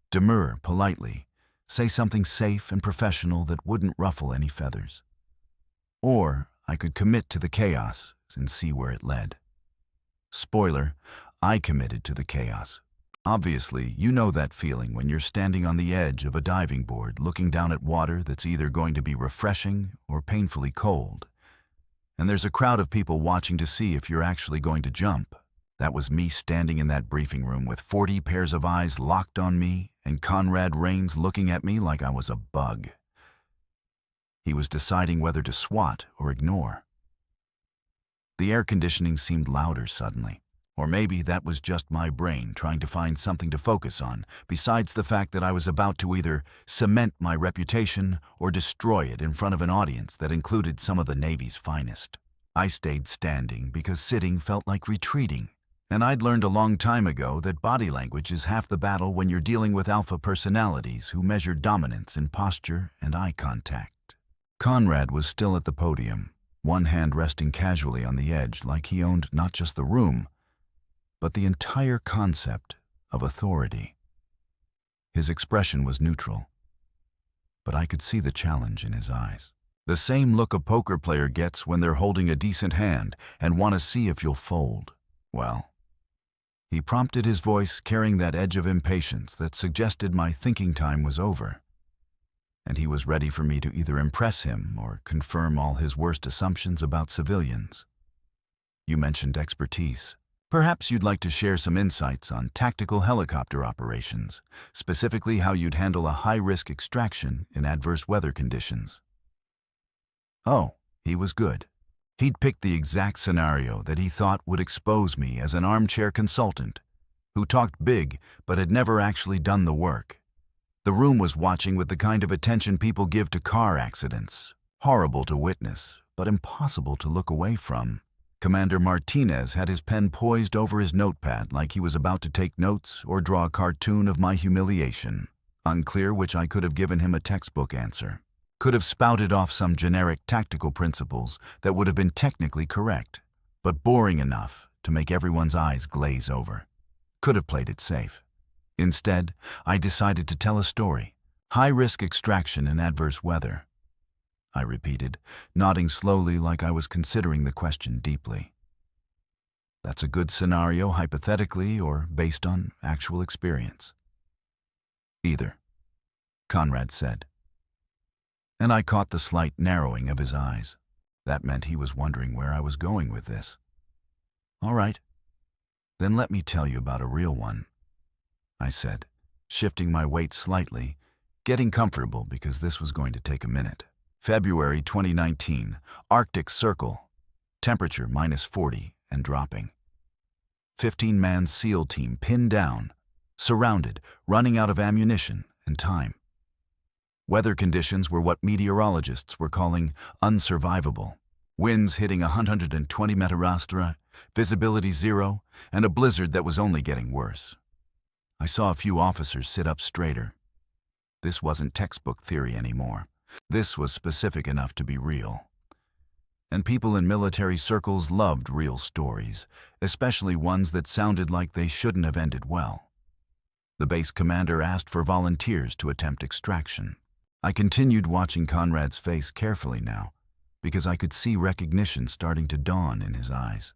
demur politely, say something safe and professional that wouldn't ruffle any feathers. Or I could commit to the chaos and see where it led. Spoiler, I committed to the chaos. Obviously, you know that feeling when you're standing on the edge of a diving board looking down at water that's either going to be refreshing or painfully cold. And there's a crowd of people watching to see if you're actually going to jump. That was me standing in that briefing room with 40 pairs of eyes locked on me and Conrad Rains looking at me like I was a bug. He was deciding whether to swat or ignore. The air conditioning seemed louder suddenly. Or maybe that was just my brain trying to find something to focus on, besides the fact that I was about to either cement my reputation or destroy it in front of an audience that included some of the Navy's finest. I stayed standing because sitting felt like retreating, and I'd learned a long time ago that body language is half the battle when you're dealing with alpha personalities who measure dominance in posture and eye contact. Conrad was still at the podium, one hand resting casually on the edge like he owned not just the room, but the entire concept of authority. His expression was neutral, but I could see the challenge in his eyes. The same look a poker player gets when they're holding a decent hand and want to see if you'll fold. Well, he prompted his voice carrying that edge of impatience that suggested my thinking time was over, and he was ready for me to either impress him or confirm all his worst assumptions about civilians. You mentioned expertise. Perhaps you'd like to share some insights on tactical helicopter operations, specifically how you'd handle a high-risk extraction in adverse weather conditions. Oh, he was good. He'd picked the exact scenario that he thought would expose me as an armchair consultant who talked big but had never actually done the work. The room was watching with the kind of attention people give to car accidents. Horrible to witness, but impossible to look away from. Commander Martinez had his pen poised over his notepad like he was about to take notes or draw a cartoon of my humiliation. Unclear which I could have given him a textbook answer. Could have spouted off some generic tactical principles that would have been technically correct, but boring enough to make everyone's eyes glaze over. Could have played it safe. Instead, I decided to tell a story. High-risk extraction in adverse weather. I repeated, nodding slowly like I was considering the question deeply. That's a good scenario hypothetically or based on actual experience. Either, Conrad said. And I caught the slight narrowing of his eyes. That meant he was wondering where I was going with this. All right, then let me tell you about a real one, I said, shifting my weight slightly, getting comfortable because this was going to take a minute. February 2019, Arctic Circle, temperature -40 and dropping. 15-man SEAL team pinned down, surrounded, running out of ammunition and time. Weather conditions were what meteorologists were calling unsurvivable. Winds hitting 120 mph, visibility 0, and a blizzard that was only getting worse. I saw a few officers sit up straighter. This wasn't textbook theory anymore. This was specific enough to be real. And people in military circles loved real stories, especially ones that sounded like they shouldn't have ended well. The base commander asked for volunteers to attempt extraction. I continued watching Conrad's face carefully now, because I could see recognition starting to dawn in his eyes.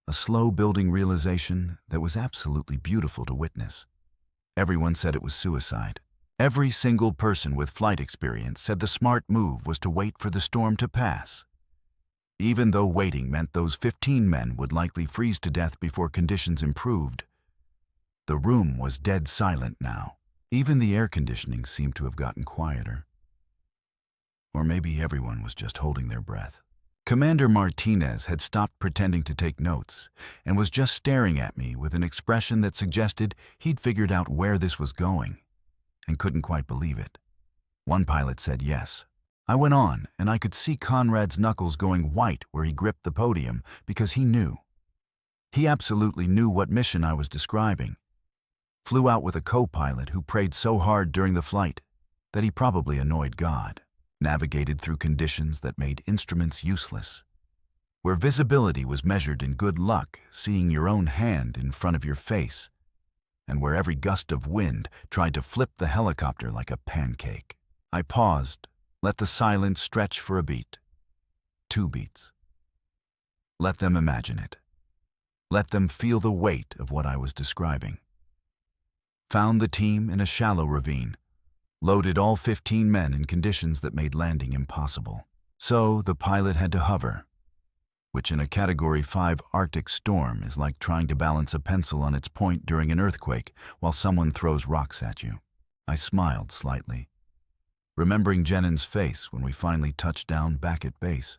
A slow-building realization that was absolutely beautiful to witness. Everyone said it was suicide. Every single person with flight experience said the smart move was to wait for the storm to pass. Even though waiting meant those 15 men would likely freeze to death before conditions improved, the room was dead silent now. Even the air conditioning seemed to have gotten quieter. Or maybe everyone was just holding their breath. Commander Martinez had stopped pretending to take notes and was just staring at me with an expression that suggested he'd figured out where this was going and couldn't quite believe it. One pilot said yes. I went on, and I could see Conrad's knuckles going white where he gripped the podium because he knew. He absolutely knew what mission I was describing. Flew out with a co-pilot who prayed so hard during the flight that he probably annoyed God. Navigated through conditions that made instruments useless. Where visibility was measured in good luck, seeing your own hand in front of your face, and where every gust of wind tried to flip the helicopter like a pancake. I paused, let the silence stretch for a beat. 2 beats. Let them imagine it. Let them feel the weight of what I was describing. Found the team in a shallow ravine. Loaded all 15 men in conditions that made landing impossible. So the pilot had to hover, which in a Category 5 Arctic storm is like trying to balance a pencil on its point during an earthquake while someone throws rocks at you. I smiled slightly, remembering Jennings' face when we finally touched down back at base.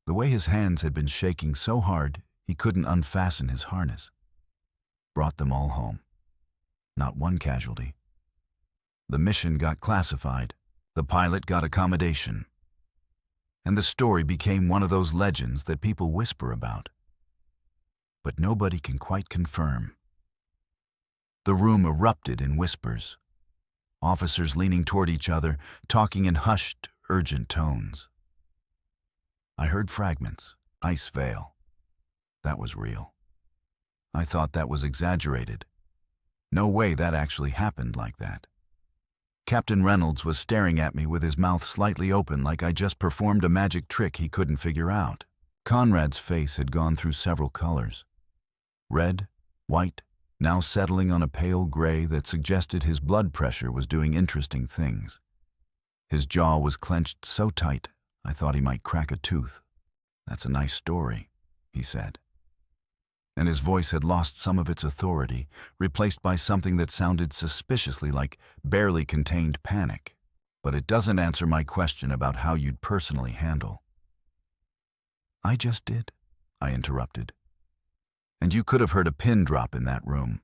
The way his hands had been shaking so hard he couldn't unfasten his harness. Brought them all home. Not one casualty. The mission got classified, the pilot got accommodation, and the story became one of those legends that people whisper about. But nobody can quite confirm. The room erupted in whispers, officers leaning toward each other, talking in hushed, urgent tones. I heard fragments, ice veil. That was real. I thought that was exaggerated. No way that actually happened like that. Captain Reynolds was staring at me with his mouth slightly open like I just performed a magic trick he couldn't figure out. Conrad's face had gone through several colors. Red, white, now settling on a pale gray that suggested his blood pressure was doing interesting things. His jaw was clenched so tight, I thought he might crack a tooth. "That's a nice story," he said. And his voice had lost some of its authority, replaced by something that sounded suspiciously like barely contained panic. "But it doesn't answer my question about how you'd personally handle." "I just did," I interrupted. "And you could have heard a pin drop in that room.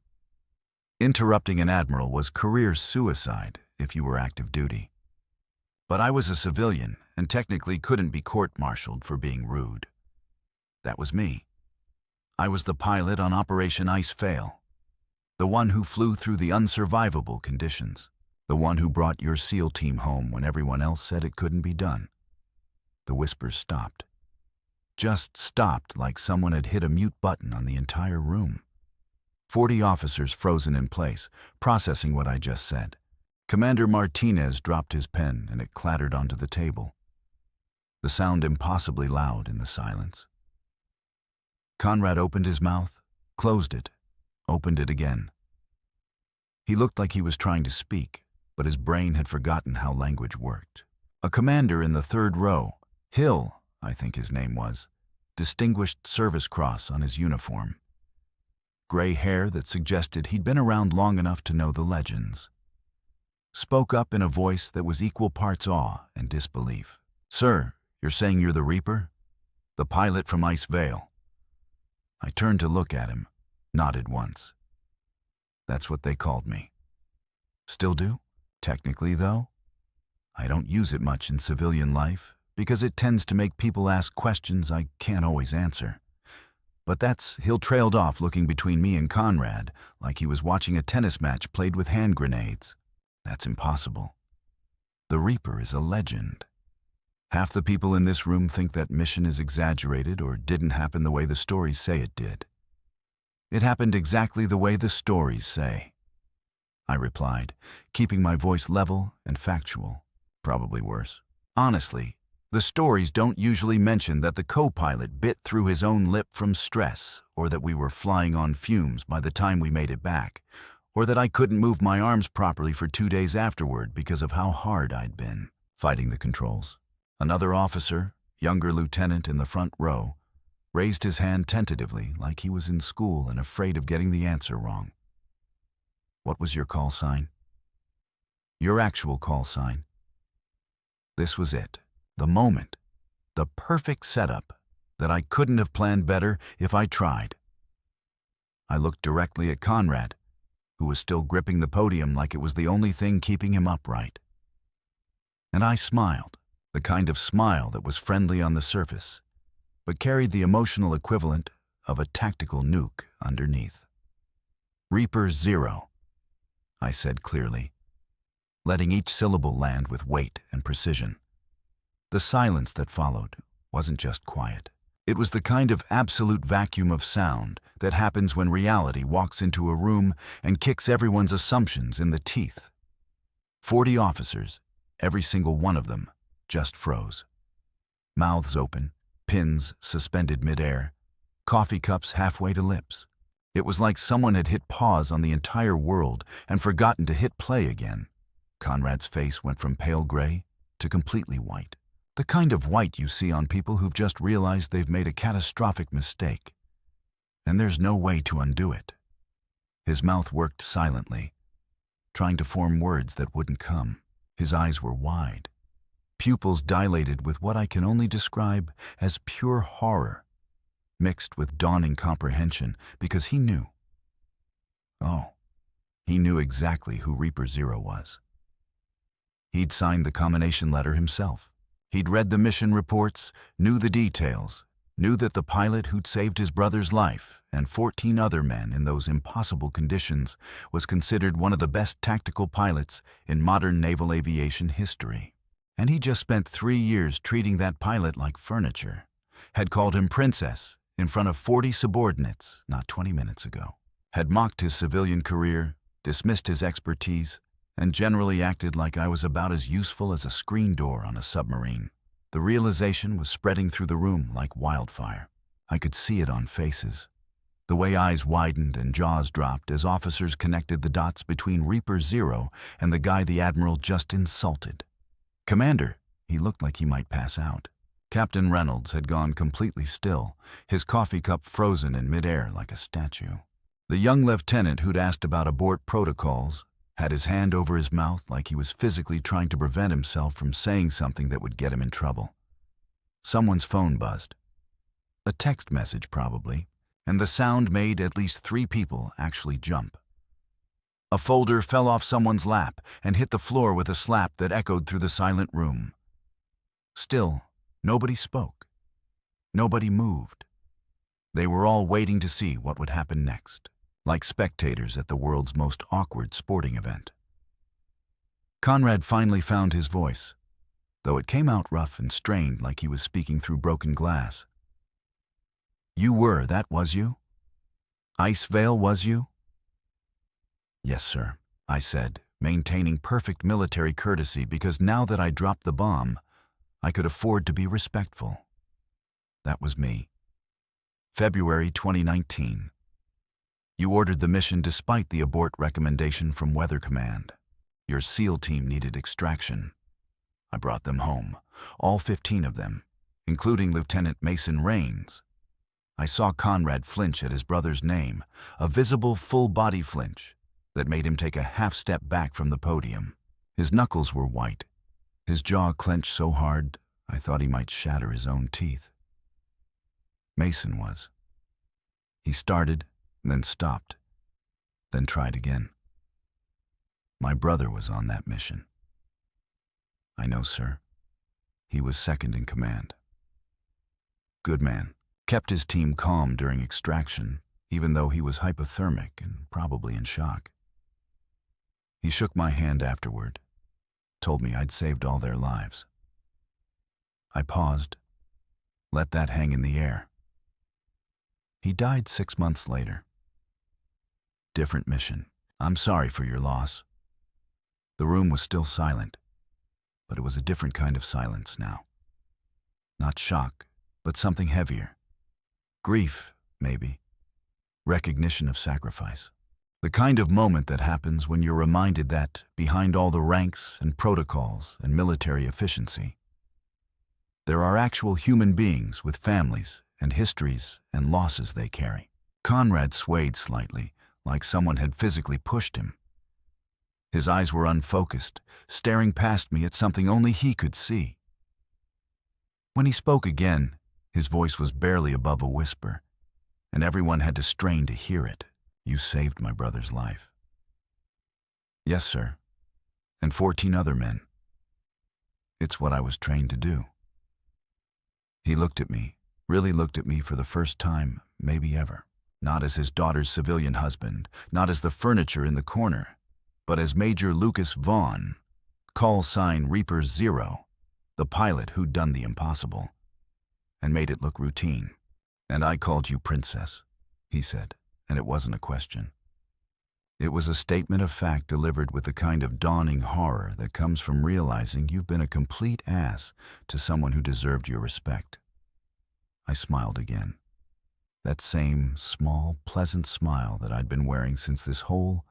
Interrupting an admiral was career suicide if you were active duty. But I was a civilian and technically couldn't be court-martialed for being rude. That was me. I was the pilot on Operation Ice Fail, the one who flew through the unsurvivable conditions, the one who brought your SEAL team home when everyone else said it couldn't be done." The whispers stopped. just stopped like someone had hit a mute button on the entire room. 40 officers frozen in place, processing what I just said. Commander Martinez dropped his pen and it clattered onto the table. The sound impossibly loud in the silence. Conrad opened his mouth, closed it, opened it again. He looked like he was trying to speak, but his brain had forgotten how language worked. A commander in the third row, Hill, I think his name was, Distinguished Service Cross on his uniform. Gray hair that suggested he'd been around long enough to know the legends. Spoke up in a voice that was equal parts awe and disbelief. "Sir, you're saying you're the Reaper? The pilot from Ice Vale?" I turned to look at him, nodded once. That's what they called me. Still do? Technically, though, I don't use it much in civilian life because it tends to make people ask questions I can't always answer. But Hill trailed off looking between me and Conrad like he was watching a tennis match played with hand grenades. That's impossible. The Reaper is a legend. Half the people in this room think that mission is exaggerated or didn't happen the way the stories say it did. It happened exactly the way the stories say, I replied, keeping my voice level and factual. Probably worse. Honestly, the stories don't usually mention that the co-pilot bit through his own lip from stress, or that we were flying on fumes by the time we made it back, or that I couldn't move my arms properly for 2 days afterward because of how hard I'd been fighting the controls. Another officer, younger lieutenant in the front row, raised his hand tentatively like he was in school and afraid of getting the answer wrong. What was your call sign? Your actual call sign. This was it. The moment. The perfect setup that I couldn't have planned better if I tried. I looked directly at Conrad, who was still gripping the podium like it was the only thing keeping him upright. And I smiled, the kind of smile that was friendly on the surface, but carried the emotional equivalent of a tactical nuke underneath. Reaper 0, I said clearly, letting each syllable land with weight and precision. The silence that followed wasn't just quiet. It was the kind of absolute vacuum of sound that happens when reality walks into a room and kicks everyone's assumptions in the teeth. 40 officers, every single one of them, just froze. Mouths open, pins suspended midair, coffee cups halfway to lips. It was like someone had hit pause on the entire world and forgotten to hit play again. Conrad's face went from pale gray to completely white. The kind of white you see on people who've just realized they've made a catastrophic mistake. And there's no way to undo it. His mouth worked silently, trying to form words that wouldn't come. His eyes were wide, pupils dilated with what I can only describe as pure horror, mixed with dawning comprehension, because he knew. Oh, he knew exactly who Reaper 0 was. He'd signed the combination letter himself. He'd read the mission reports, knew the details, knew that the pilot who'd saved his brother's life and 14 other men in those impossible conditions was considered one of the best tactical pilots in modern naval aviation history. And he just spent 3 years treating that pilot like furniture, had called him Princess in front of 40 subordinates not 20 minutes ago, had mocked his civilian career, dismissed his expertise, and generally acted like I was about as useful as a screen door on a submarine. The realization was spreading through the room like wildfire. I could see it on faces. The way eyes widened and jaws dropped as officers connected the dots between Reaper 0 and the guy the Admiral just insulted. Commander, he looked like he might pass out. Captain Reynolds had gone completely still, his coffee cup frozen in midair like a statue. The young lieutenant who'd asked about abort protocols had his hand over his mouth like he was physically trying to prevent himself from saying something that would get him in trouble. Someone's phone buzzed. A text message, probably, and the sound made at least 3 people actually jump. A folder fell off someone's lap and hit the floor with a slap that echoed through the silent room. Still, nobody spoke. Nobody moved. They were all waiting to see what would happen next, like spectators at the world's most awkward sporting event. Conrad finally found his voice, though it came out rough and strained like he was speaking through broken glass. You were, that was you? Ice Veil was you? Yes, sir, I said, maintaining perfect military courtesy because now that I dropped the bomb, I could afford to be respectful. That was me. February 2019. You ordered the mission despite the abort recommendation from Weather Command. Your SEAL team needed extraction. I brought them home, all 15 of them, including Lieutenant Mason Rains. I saw Conrad flinch at his brother's name, a visible full-body flinch that made him take a half-step back from the podium. His knuckles were white. His jaw clenched so hard, I thought he might shatter his own teeth. Mason was. He started, then stopped, then tried again. My brother was on that mission. I know, sir. He was second in command. Good man. Kept his team calm during extraction, even though he was hypothermic and probably in shock. He shook my hand afterward, told me I'd saved all their lives. I paused, let that hang in the air. He died 6 months later. Different mission. I'm sorry for your loss. The room was still silent, but it was a different kind of silence now. Not shock, but something heavier. Grief, maybe. Recognition of sacrifice. The kind of moment that happens when you're reminded that, behind all the ranks and protocols and military efficiency, there are actual human beings with families and histories and losses they carry. Conrad swayed slightly, like someone had physically pushed him. His eyes were unfocused, staring past me at something only he could see. When he spoke again, his voice was barely above a whisper, and everyone had to strain to hear it. You saved my brother's life. Yes, sir, and 14 other men. It's what I was trained to do. He looked at me, really looked at me for the first time, maybe ever. Not as his daughter's civilian husband, not as the furniture in the corner, but as Major Lucas Vaughn, call sign Reaper Zero, the pilot who'd done the impossible, and made it look routine. And I called you Princess, he said, and it wasn't a question. It was a statement of fact delivered with the kind of dawning horror that comes from realizing you've been a complete ass to someone who deserved your respect. I smiled again. That same small, pleasant smile that I'd been wearing since this whole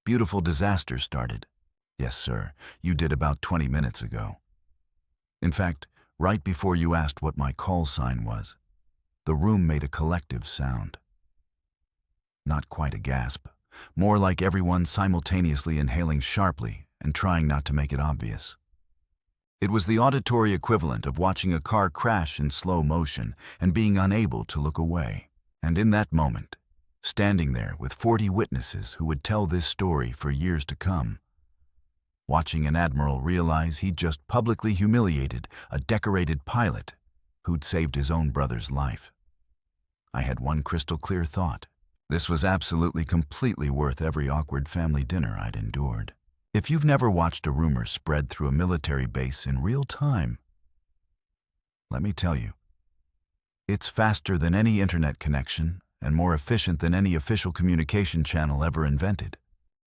beautiful disaster started. Yes, sir, you did about 20 minutes ago. In fact, right before you asked what my call sign was, the room made a collective sound. Not quite a gasp, more like everyone simultaneously inhaling sharply and trying not to make it obvious. It was the auditory equivalent of watching a car crash in slow motion and being unable to look away. And in that moment, standing there with 40 witnesses who would tell this story for years to come, watching an admiral realize he'd just publicly humiliated a decorated pilot who'd saved his own brother's life, I had one crystal clear thought. This was absolutely completely worth every awkward family dinner I'd endured. If you've never watched a rumor spread through a military base in real time, let me tell you, it's faster than any internet connection and more efficient than any official communication channel ever invented.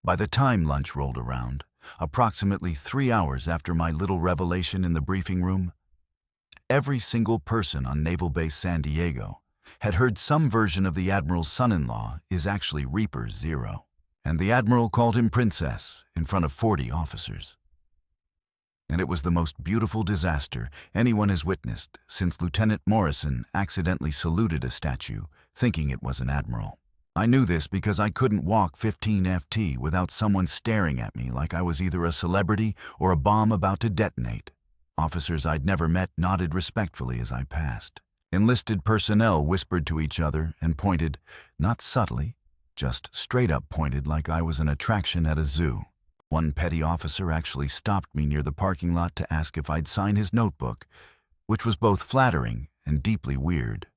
By the time lunch rolled around, approximately 3 hours after my little revelation in the briefing room, every single person on Naval Base San Diego had heard some version of the Admiral's son-in-law is actually Reaper Zero, and the Admiral called him Princess in front of 40 officers. And it was the most beautiful disaster anyone has witnessed since Lieutenant Morrison accidentally saluted a statue, thinking it was an admiral. I knew this because I couldn't walk 15 FT without someone staring at me like I was either a celebrity or a bomb about to detonate. Officers I'd never met nodded respectfully as I passed. Enlisted personnel whispered to each other and pointed, not subtly, just straight up pointed like I was an attraction at a zoo. One petty officer actually stopped me near the parking lot to ask if I'd sign his notebook, which was both flattering and deeply weird.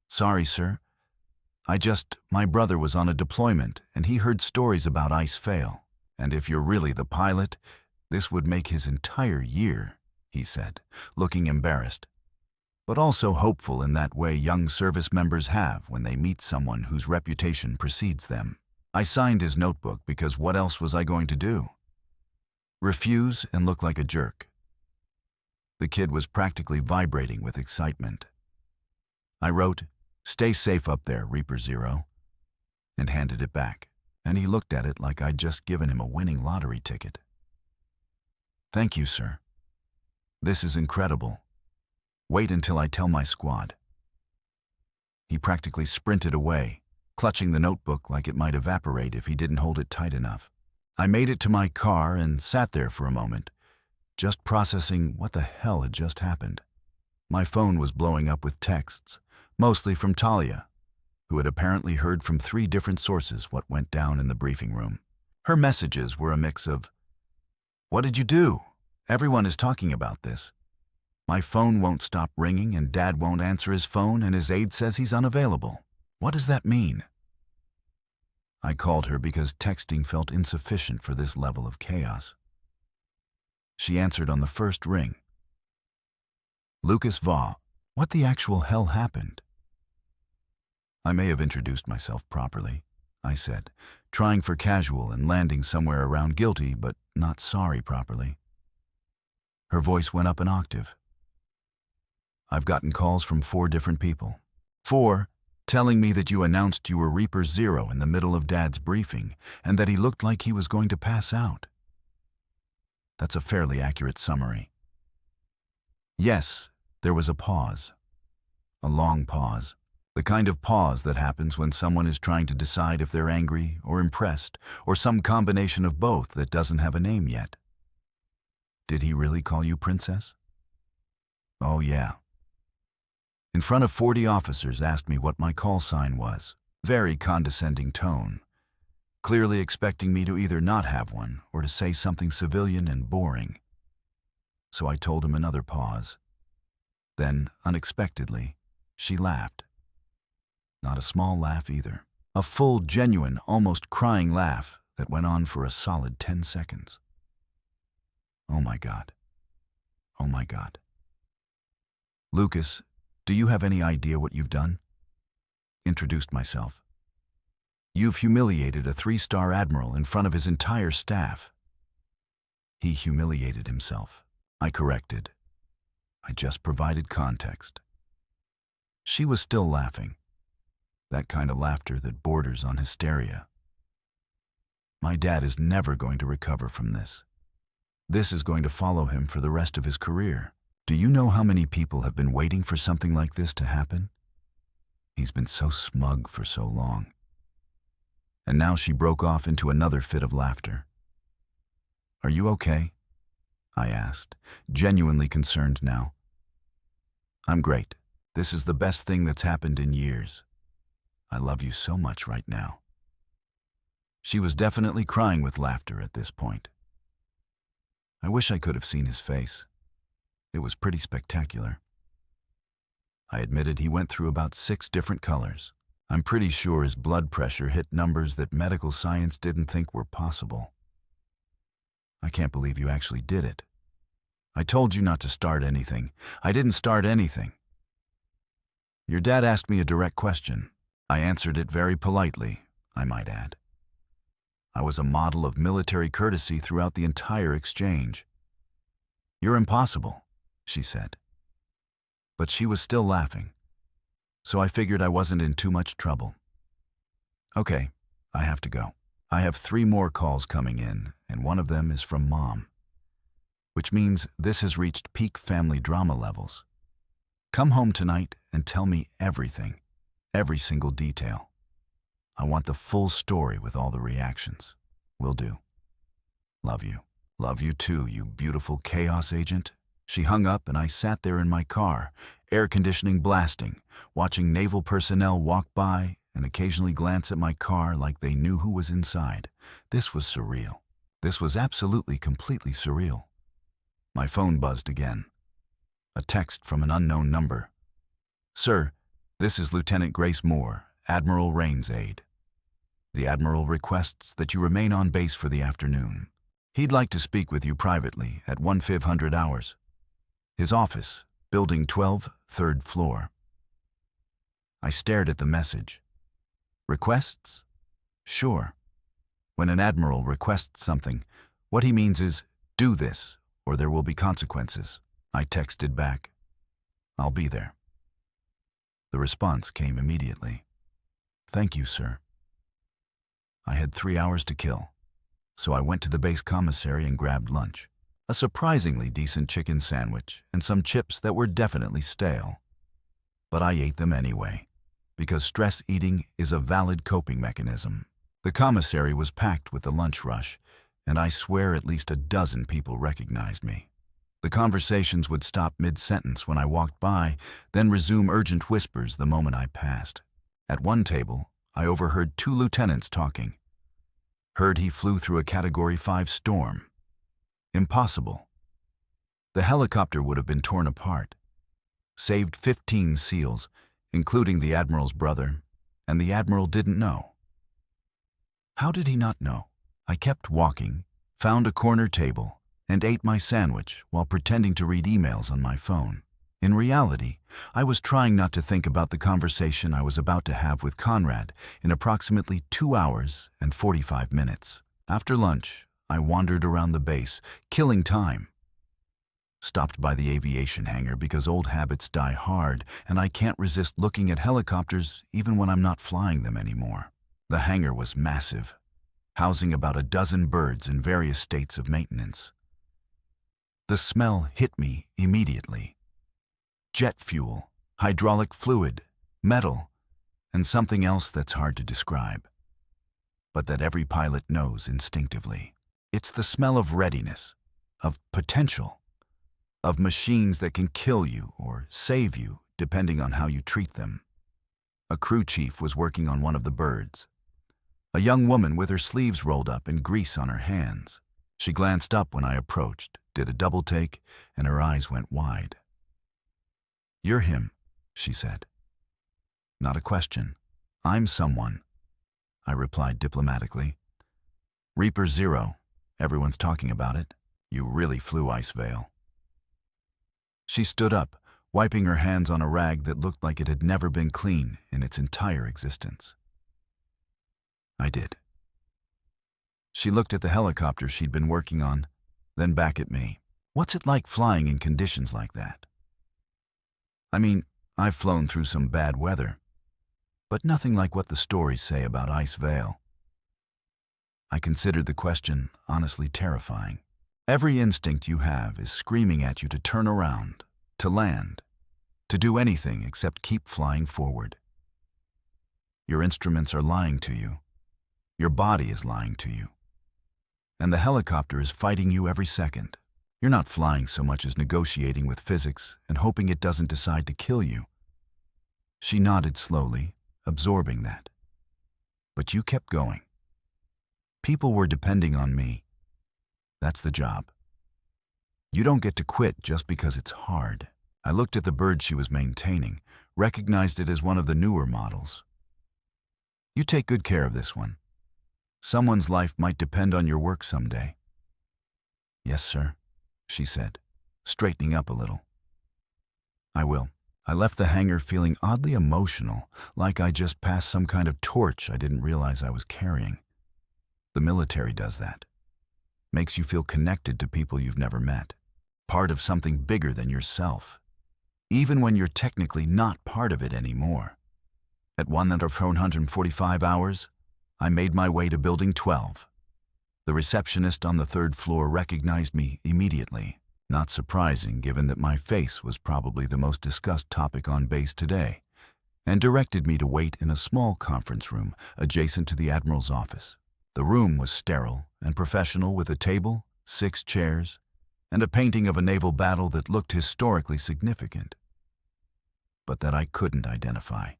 Sorry, sir. My brother was on a deployment and he heard stories about ice fail. And if you're really the pilot, this would make his entire year, he said, looking embarrassed. but also hopeful in that way young service members have when they meet someone whose reputation precedes them. I signed his notebook because what else was I going to do? Refuse and look like a jerk. The kid was practically vibrating with excitement. I wrote, "Stay safe up there, Reaper Zero," and handed it back, and he looked at it like I'd just given him a winning lottery ticket. "Thank you, sir. This is incredible. Wait until I tell my squad." He practically sprinted away, clutching the notebook like it might evaporate if he didn't hold it tight enough. I made it to my car and sat there for a moment, just processing what the hell had just happened. My phone was blowing up with texts, mostly from Talia, who had apparently heard from 3 different sources what went down in the briefing room. Her messages were a mix of, "What did you do? Everyone is talking about this. My phone won't stop ringing and Dad won't answer his phone and his aide says he's unavailable. What does that mean?" I called her because texting felt insufficient for this level of chaos. She answered on the first ring. "Lucas Vaugh, what the actual hell happened?" I may have introduced myself properly, I said, trying for casual and landing somewhere around guilty but not sorry properly. Her voice went up an octave. "I've gotten calls from 4 different people. 4 telling me that you announced you were Reaper Zero in the middle of Dad's briefing and that he looked like he was going to pass out." That's a fairly accurate summary. Yes, there was a pause. A long pause. The kind of pause that happens when someone is trying to decide if they're angry or impressed, or some combination of both that doesn't have a name yet. "Did he really call you Princess?" "Oh, yeah. In front of 40 officers asked me what my call sign was. Very condescending tone. Clearly expecting me to either not have one or to say something civilian and boring. So I told him another pause. Then, unexpectedly, she laughed. Not a small laugh either. A full, genuine, almost crying laugh that went on for a solid 10 seconds. Oh my God. Oh my God. "Lucas, do you have any idea what you've done?" Introduced myself. "You've humiliated a 3-star admiral in front of his entire staff." He humiliated himself. I corrected. I just provided context. She was still laughing. That kind of laughter that borders on hysteria. My dad is never going to recover from this. This is going to follow him for the rest of his career. Do you know how many people have been waiting for something like this to happen? He's been so smug for so long. And now she broke off into another fit of laughter. "Are you okay?" I asked, genuinely concerned now. "I'm great. This is the best thing that's happened in years. I love you so much right now." She was definitely crying with laughter at this point. I wish I could have seen his face. It was pretty spectacular. I admitted he went through about 6 different colors. I'm pretty sure his blood pressure hit numbers that medical science didn't think were possible. "I can't believe you actually did it. I told you not to start anything. I didn't start anything." Your dad asked me a direct question. I answered it very politely, I might add. I was a model of military courtesy throughout the entire exchange. "You're impossible," she said. But she was still laughing, so I figured I wasn't in too much trouble. "Okay, I have to go. I have 3 more calls coming in, and one of them is from Mom. Which means this has reached peak family drama levels. Come home tonight and tell me everything, every single detail. I want the full story with all the reactions. Will do. Love you." "Love you too, you beautiful chaos agent." She hung up and I sat there in my car, air conditioning blasting, watching naval personnel walk by and occasionally glance at my car like they knew who was inside. This was surreal. This was absolutely, completely surreal. My phone buzzed again. A text from an unknown number. "Sir, this is Lieutenant Grace Moore, Admiral Rain's aide. The Admiral requests that you remain on base for the afternoon. He'd like to speak with you privately at 1500 hours. His office, Building 12, third floor. I stared at the message. Requests? Sure. When an admiral requests something, what he means is, do this, or there will be consequences. I texted back, I'll be there. The response came immediately. Thank you, sir. I had 3 hours to kill, so I went to the base commissary and grabbed lunch. A surprisingly decent chicken sandwich and some chips that were definitely stale. But I ate them anyway, because stress eating is a valid coping mechanism. The commissary was packed with the lunch rush, and I swear at least a dozen people recognized me. The conversations would stop mid-sentence when I walked by, then resume urgent whispers the moment I passed. At one table, I overheard 2 lieutenants talking. Heard he flew through a Category 5 storm. Impossible. The helicopter would have been torn apart. Saved 15 SEALs, including the Admiral's brother, and the Admiral didn't know. How did he not know? I kept walking, found a corner table, and ate my sandwich while pretending to read emails on my phone. In reality, I was trying not to think about the conversation I was about to have with Conrad in approximately 2 hours and 45 minutes. After lunch, I wandered around the base, killing time. Stopped by the aviation hangar because old habits die hard, and I can't resist looking at helicopters even when I'm not flying them anymore. The hangar was massive, housing about a dozen birds in various states of maintenance. The smell hit me immediately. Jet fuel, hydraulic fluid, metal, and something else that's hard to describe, but that every pilot knows instinctively. It's the smell of readiness, of potential, of machines that can kill you or save you depending on how you treat them. A crew chief was working on one of the birds. A young woman with her sleeves rolled up and grease on her hands. She glanced up when I approached, did a double take, and her eyes went wide. "You're him," she said. "Not a question. I'm someone," I replied diplomatically. "Reaper Zero. Everyone's talking about it. You really flew Ice Veil." She stood up, wiping her hands on a rag that looked like it had never been clean in its entire existence. I did. She looked at the helicopter she'd been working on, then back at me. "What's it like flying in conditions like that?" "I mean, I've flown through some bad weather, but nothing like what the stories say about Ice Veil." I considered the question honestly terrifying. Every instinct you have is screaming at you to turn around, to land, to do anything except keep flying forward. Your instruments are lying to you. Your body is lying to you. And the helicopter is fighting you every second. You're not flying so much as negotiating with physics and hoping it doesn't decide to kill you. She nodded slowly, absorbing that. But you kept going. People were depending on me. That's the job. You don't get to quit just because it's hard. I looked at the bird she was maintaining, recognized it as one of the newer models. "You take good care of this one. Someone's life might depend on your work someday." "Yes, sir," she said, straightening up a little. "I will." I left the hangar feeling oddly emotional, like I just passed some kind of torch I didn't realize I was carrying. The military does that. Makes you feel connected to people you've never met, part of something bigger than yourself, even when you're technically not part of it anymore. At 145 hours, I made my way to Building 12. The receptionist on the 3rd floor recognized me immediately. Not surprising, given that my face was probably the most discussed topic on base today, and directed me to wait in a small conference room adjacent to the Admiral's office. The room was sterile and professional, with a table, 6 chairs, and a painting of a naval battle that looked historically significant, but that I couldn't identify.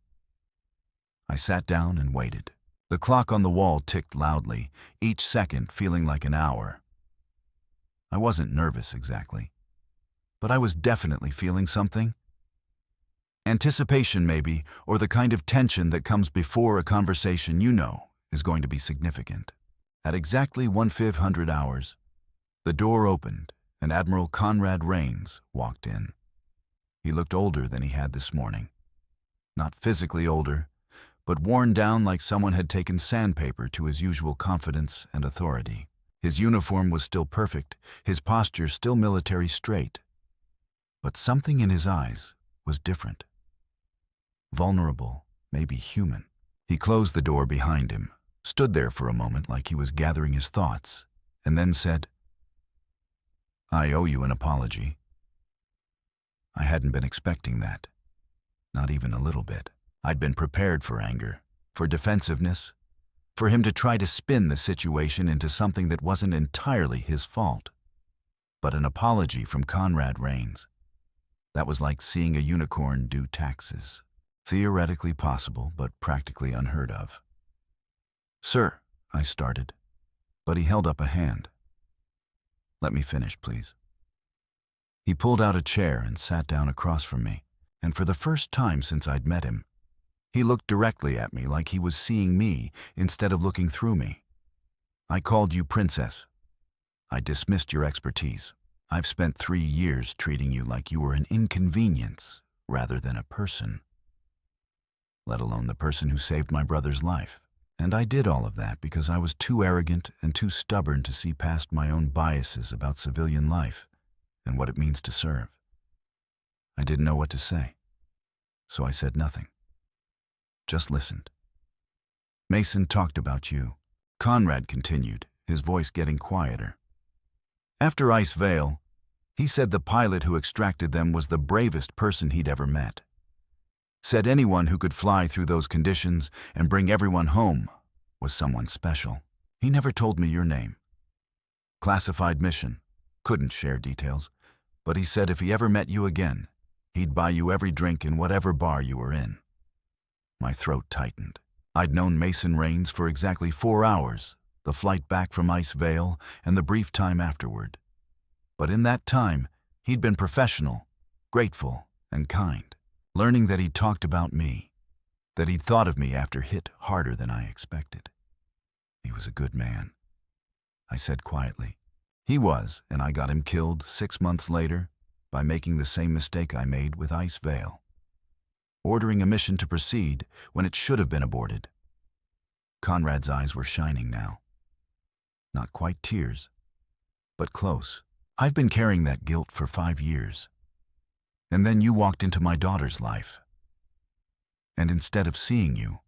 I sat down and waited. The clock on the wall ticked loudly, each second feeling like an hour. I wasn't nervous exactly, but I was definitely feeling something. Anticipation maybe, or the kind of tension that comes before a conversation you know is going to be significant. At exactly 1500 hours, the door opened and Admiral Conrad Rains walked in. He looked older than he had this morning. Not physically older, but worn down like someone had taken sandpaper to his usual confidence and authority. His uniform was still perfect, his posture still military straight. But something in his eyes was different. Vulnerable, maybe human. He closed the door behind him, stood there for a moment like he was gathering his thoughts, and then said, "I owe you an apology." I hadn't been expecting that. Not even a little bit. I'd been prepared for anger, for defensiveness, for him to try to spin the situation into something that wasn't entirely his fault. But an apology from Conrad Rains, that was like seeing a unicorn do taxes. Theoretically possible, but practically unheard of. "Sir," I started, but he held up a hand. "Let me finish, please." He pulled out a chair and sat down across from me, and for the first time since I'd met him, he looked directly at me like he was seeing me instead of looking through me. "I called you Princess. I dismissed your expertise. I've spent 3 years treating you like you were an inconvenience rather than a person, let alone the person who saved my brother's life. And I did all of that because I was too arrogant and too stubborn to see past my own biases about civilian life and what it means to serve. I didn't know what to say, so I said nothing. Just listened. Mason talked about you." Conrad continued, his voice getting quieter. "After Ice Vale, he said the pilot who extracted them was the bravest person he'd ever met. Said anyone who could fly through those conditions and bring everyone home was someone special. He never told me your name. Classified mission. Couldn't share details, but he said if he ever met you again, he'd buy you every drink in whatever bar you were in." My throat tightened. I'd known Mason Rains for exactly 4 hours, the flight back from Ice Vale and the brief time afterward. But in that time, he'd been professional, grateful, and kind. Learning that he'd talked about me, that he'd thought of me after hit harder than I expected. He was a good man, I said quietly. He was, and I got him killed 6 months later by making the same mistake I made with Ice Vale. Ordering a mission to proceed when it should have been aborted. Conrad's eyes were shining now. Not quite tears, but close. I've been carrying that guilt for 5 years. And then you walked into my daughter's life. And instead of seeing you,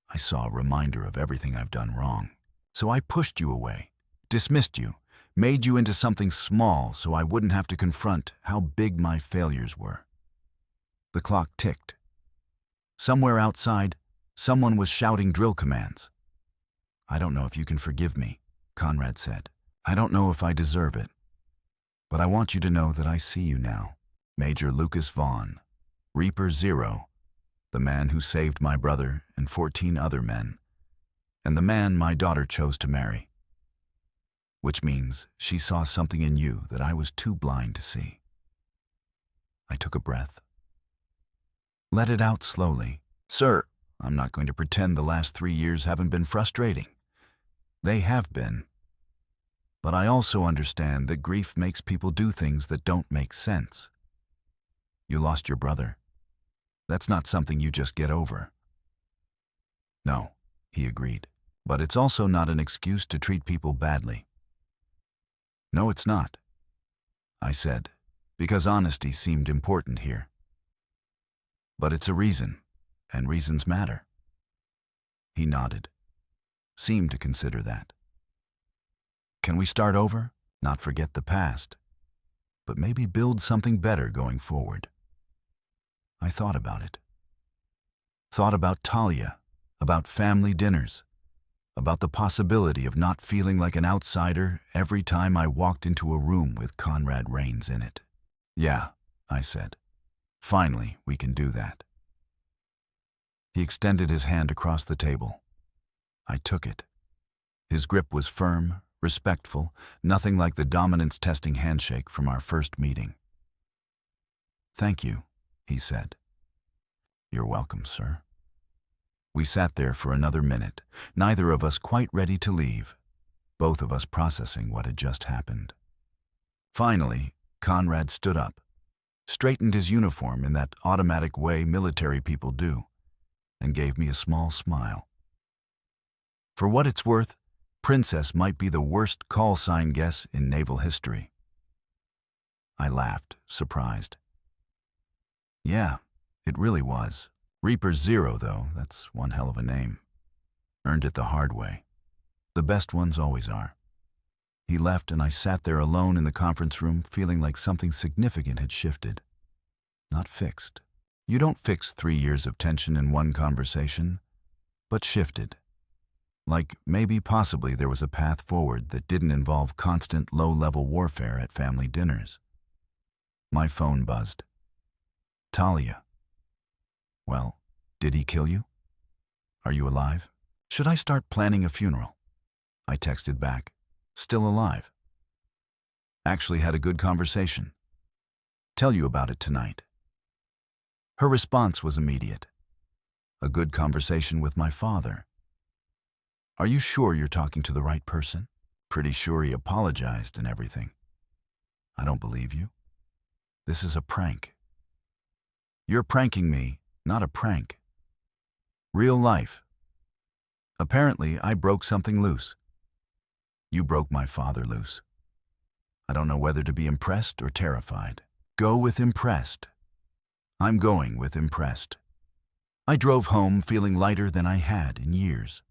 I saw a reminder of everything I've done wrong. So I pushed you away, dismissed you, made you into something small so I wouldn't have to confront how big my failures were. The clock ticked. Somewhere outside, someone was shouting drill commands. "I don't know if you can forgive me," Conrad said. "I don't know if I deserve it. But I want you to know that I see you now. Major Lucas Vaughn, Reaper Zero, the man who saved my brother and 14 other men, and the man my daughter chose to marry. Which means she saw something in you that I was too blind to see." I took a breath. Let it out slowly. "Sir, I'm not going to pretend the last 3 years haven't been frustrating. They have been. But I also understand that grief makes people do things that don't make sense. You lost your brother. That's not something you just get over." "No," he agreed. "But it's also not an excuse to treat people badly." "No, it's not," I said, because honesty seemed important here. "But it's a reason, and reasons matter." He nodded, seemed to consider that. "Can we start over? Not forget the past, but maybe build something better going forward?" I thought about it. Thought about Talia, about family dinners, about the possibility of not feeling like an outsider every time I walked into a room with Conrad Rains in it. "Yeah," I said. "Finally, we can do that." He extended his hand across the table. I took it. His grip was firm, respectful, nothing like the dominance-testing handshake from our first meeting. "Thank you," he said. "You're welcome, sir." We sat there for another minute, neither of us quite ready to leave, both of us processing what had just happened. Finally, Conrad stood up. straightened his uniform in that automatic way military people do, and gave me a small smile. For what it's worth, Princess might be the worst call sign guess in naval history. I laughed, surprised. Yeah, it really was. Reaper Zero, though, that's one hell of a name. Earned it the hard way. The best ones always are. He left and I sat there alone in the conference room feeling like something significant had shifted. Not fixed. You don't fix 3 years of tension in one conversation, but shifted. Like maybe possibly there was a path forward that didn't involve constant low-level warfare at family dinners. My phone buzzed. Talia. Well, did he kill you? Are you alive? Should I start planning a funeral? I texted back. Still alive. Actually had a good conversation. Tell you about it tonight. Her response was immediate. A good conversation with my father. Are you sure you're talking to the right person? Pretty sure he apologized and everything. I don't believe you. This is a prank. You're pranking me, not a prank. Real life. Apparently, I broke something loose. You broke my father loose. I don't know whether to be impressed or terrified. Go with impressed. I'm going with impressed. I drove home feeling lighter than I had in years.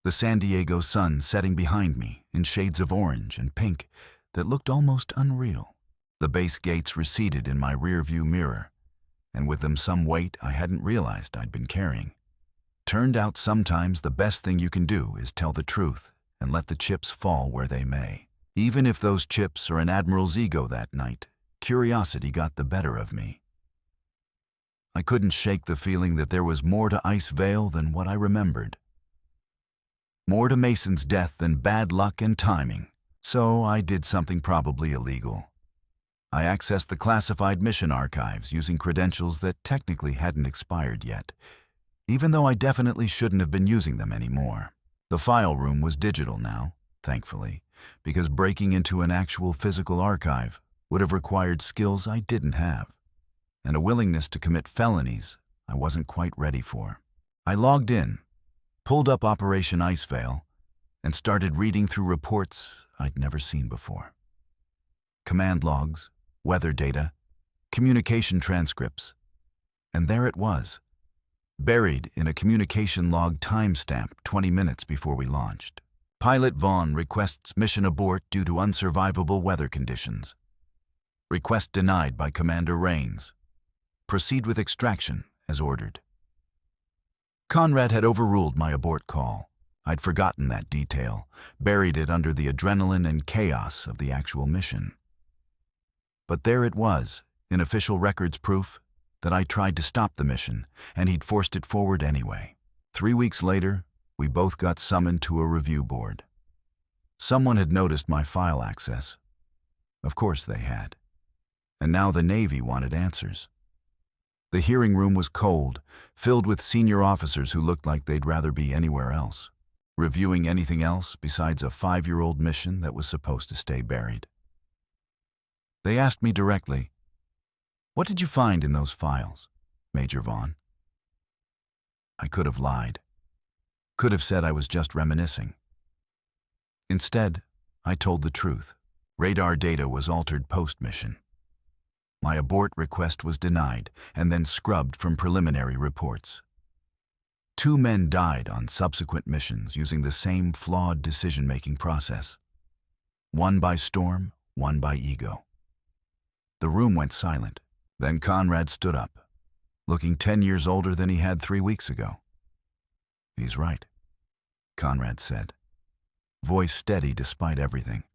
The San Diego sun setting behind me in shades of orange and pink that looked almost unreal. The base gates receded in my rearview mirror, and with them some weight I hadn't realized I'd been carrying. Turned out sometimes the best thing you can do is tell the truth and let the chips fall where they may. Even if those chips are an admiral's ego that night, curiosity got the better of me. I couldn't shake the feeling that there was more to Ice Vale than what I remembered. More to Mason's death than bad luck and timing. So I did something probably illegal. I accessed the classified mission archives using credentials that technically hadn't expired yet, even though I definitely shouldn't have been using them anymore. The file room was digital now, thankfully, because breaking into an actual physical archive would have required skills I didn't have, and a willingness to commit felonies I wasn't quite ready for. I logged in, pulled up Operation Icevale, and started reading through reports I'd never seen before. Command logs, weather data, communication transcripts, and there it was, buried in a communication log timestamp 20 minutes before we launched. Pilot Vaughn requests mission abort due to unsurvivable weather conditions. Request denied by Commander Rains. Proceed with extraction as ordered. Conrad had overruled my abort call. I'd forgotten that detail, buried it under the adrenaline and chaos of the actual mission. But there it was, in official records proof that I tried to stop the mission, and he'd forced it forward anyway. 3 weeks later, we both got summoned to a review board. Someone had noticed my file access. Of course they had. And now the Navy wanted answers. The hearing room was cold, filled with senior officers who looked like they'd rather be anywhere else, reviewing anything else besides a 5-year-old mission that was supposed to stay buried. They asked me directly, "What did you find in those files, Major Vaughn?" I could have lied. Could have said I was just reminiscing. Instead, I told the truth. Radar data was altered post-mission. My abort request was denied and then scrubbed from preliminary reports. 2 men died on subsequent missions using the same flawed decision-making process. One by storm, one by ego. The room went silent. Then Conrad stood up, looking 10 years older than he had 3 weeks ago. "He's right," Conrad said, voice steady despite everything.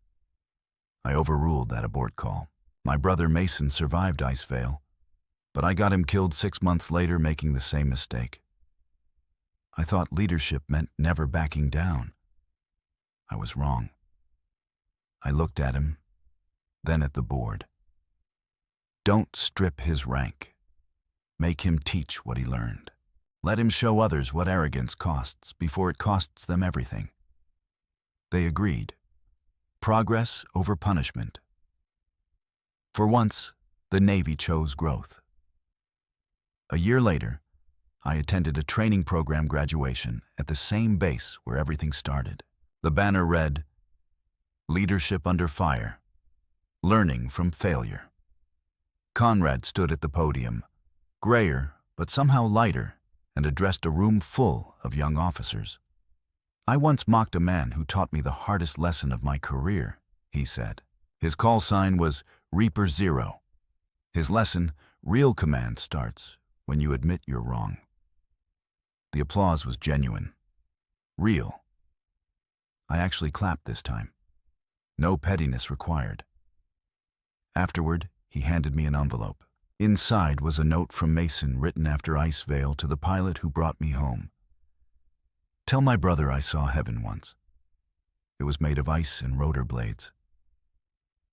I overruled that abort call. My brother Mason survived Icevale, but I got him killed 6 months later making the same mistake. I thought leadership meant never backing down. I was wrong. I looked at him, then at the board. Don't strip his rank. Make him teach what he learned. Let him show others what arrogance costs before it costs them everything. They agreed. Progress over punishment. For once, The Navy chose growth. A year later, I attended a training program graduation at the same base where everything started. The banner read, "Leadership under fire, learning from failure." Conrad stood at the podium, grayer but somehow lighter, and addressed a room full of young officers. "I once mocked a man who taught me the hardest lesson of my career," he said. His call sign was Reaper Zero. His lesson, real command starts when you admit you're wrong. The applause was genuine, real. I actually clapped this time. No pettiness required. Afterward, he handed me an envelope. Inside was a note from Mason written after Icevale to the pilot who brought me home. "Tell my brother I saw heaven once. It was made of ice and rotor blades.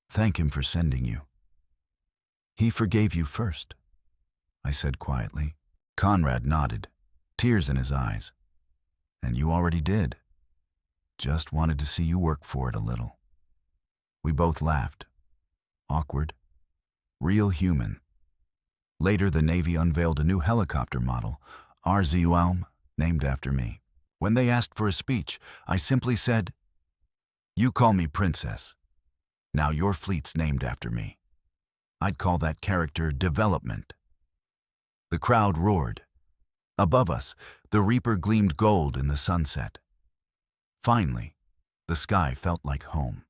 Thank him for sending you. He forgave you first," I said quietly. Conrad nodded, tears in his eyes. "And you already did. Just wanted to see you work for it a little." We both laughed. Awkward, real human. Later, the Navy unveiled a new helicopter model, RZUALM, named after me. When they asked for a speech, I simply said, "You call me Princess. Now your fleet's named after me." I'd call that character development. The crowd roared. Above us, the Reaper gleamed gold in the sunset. Finally, the sky felt like home.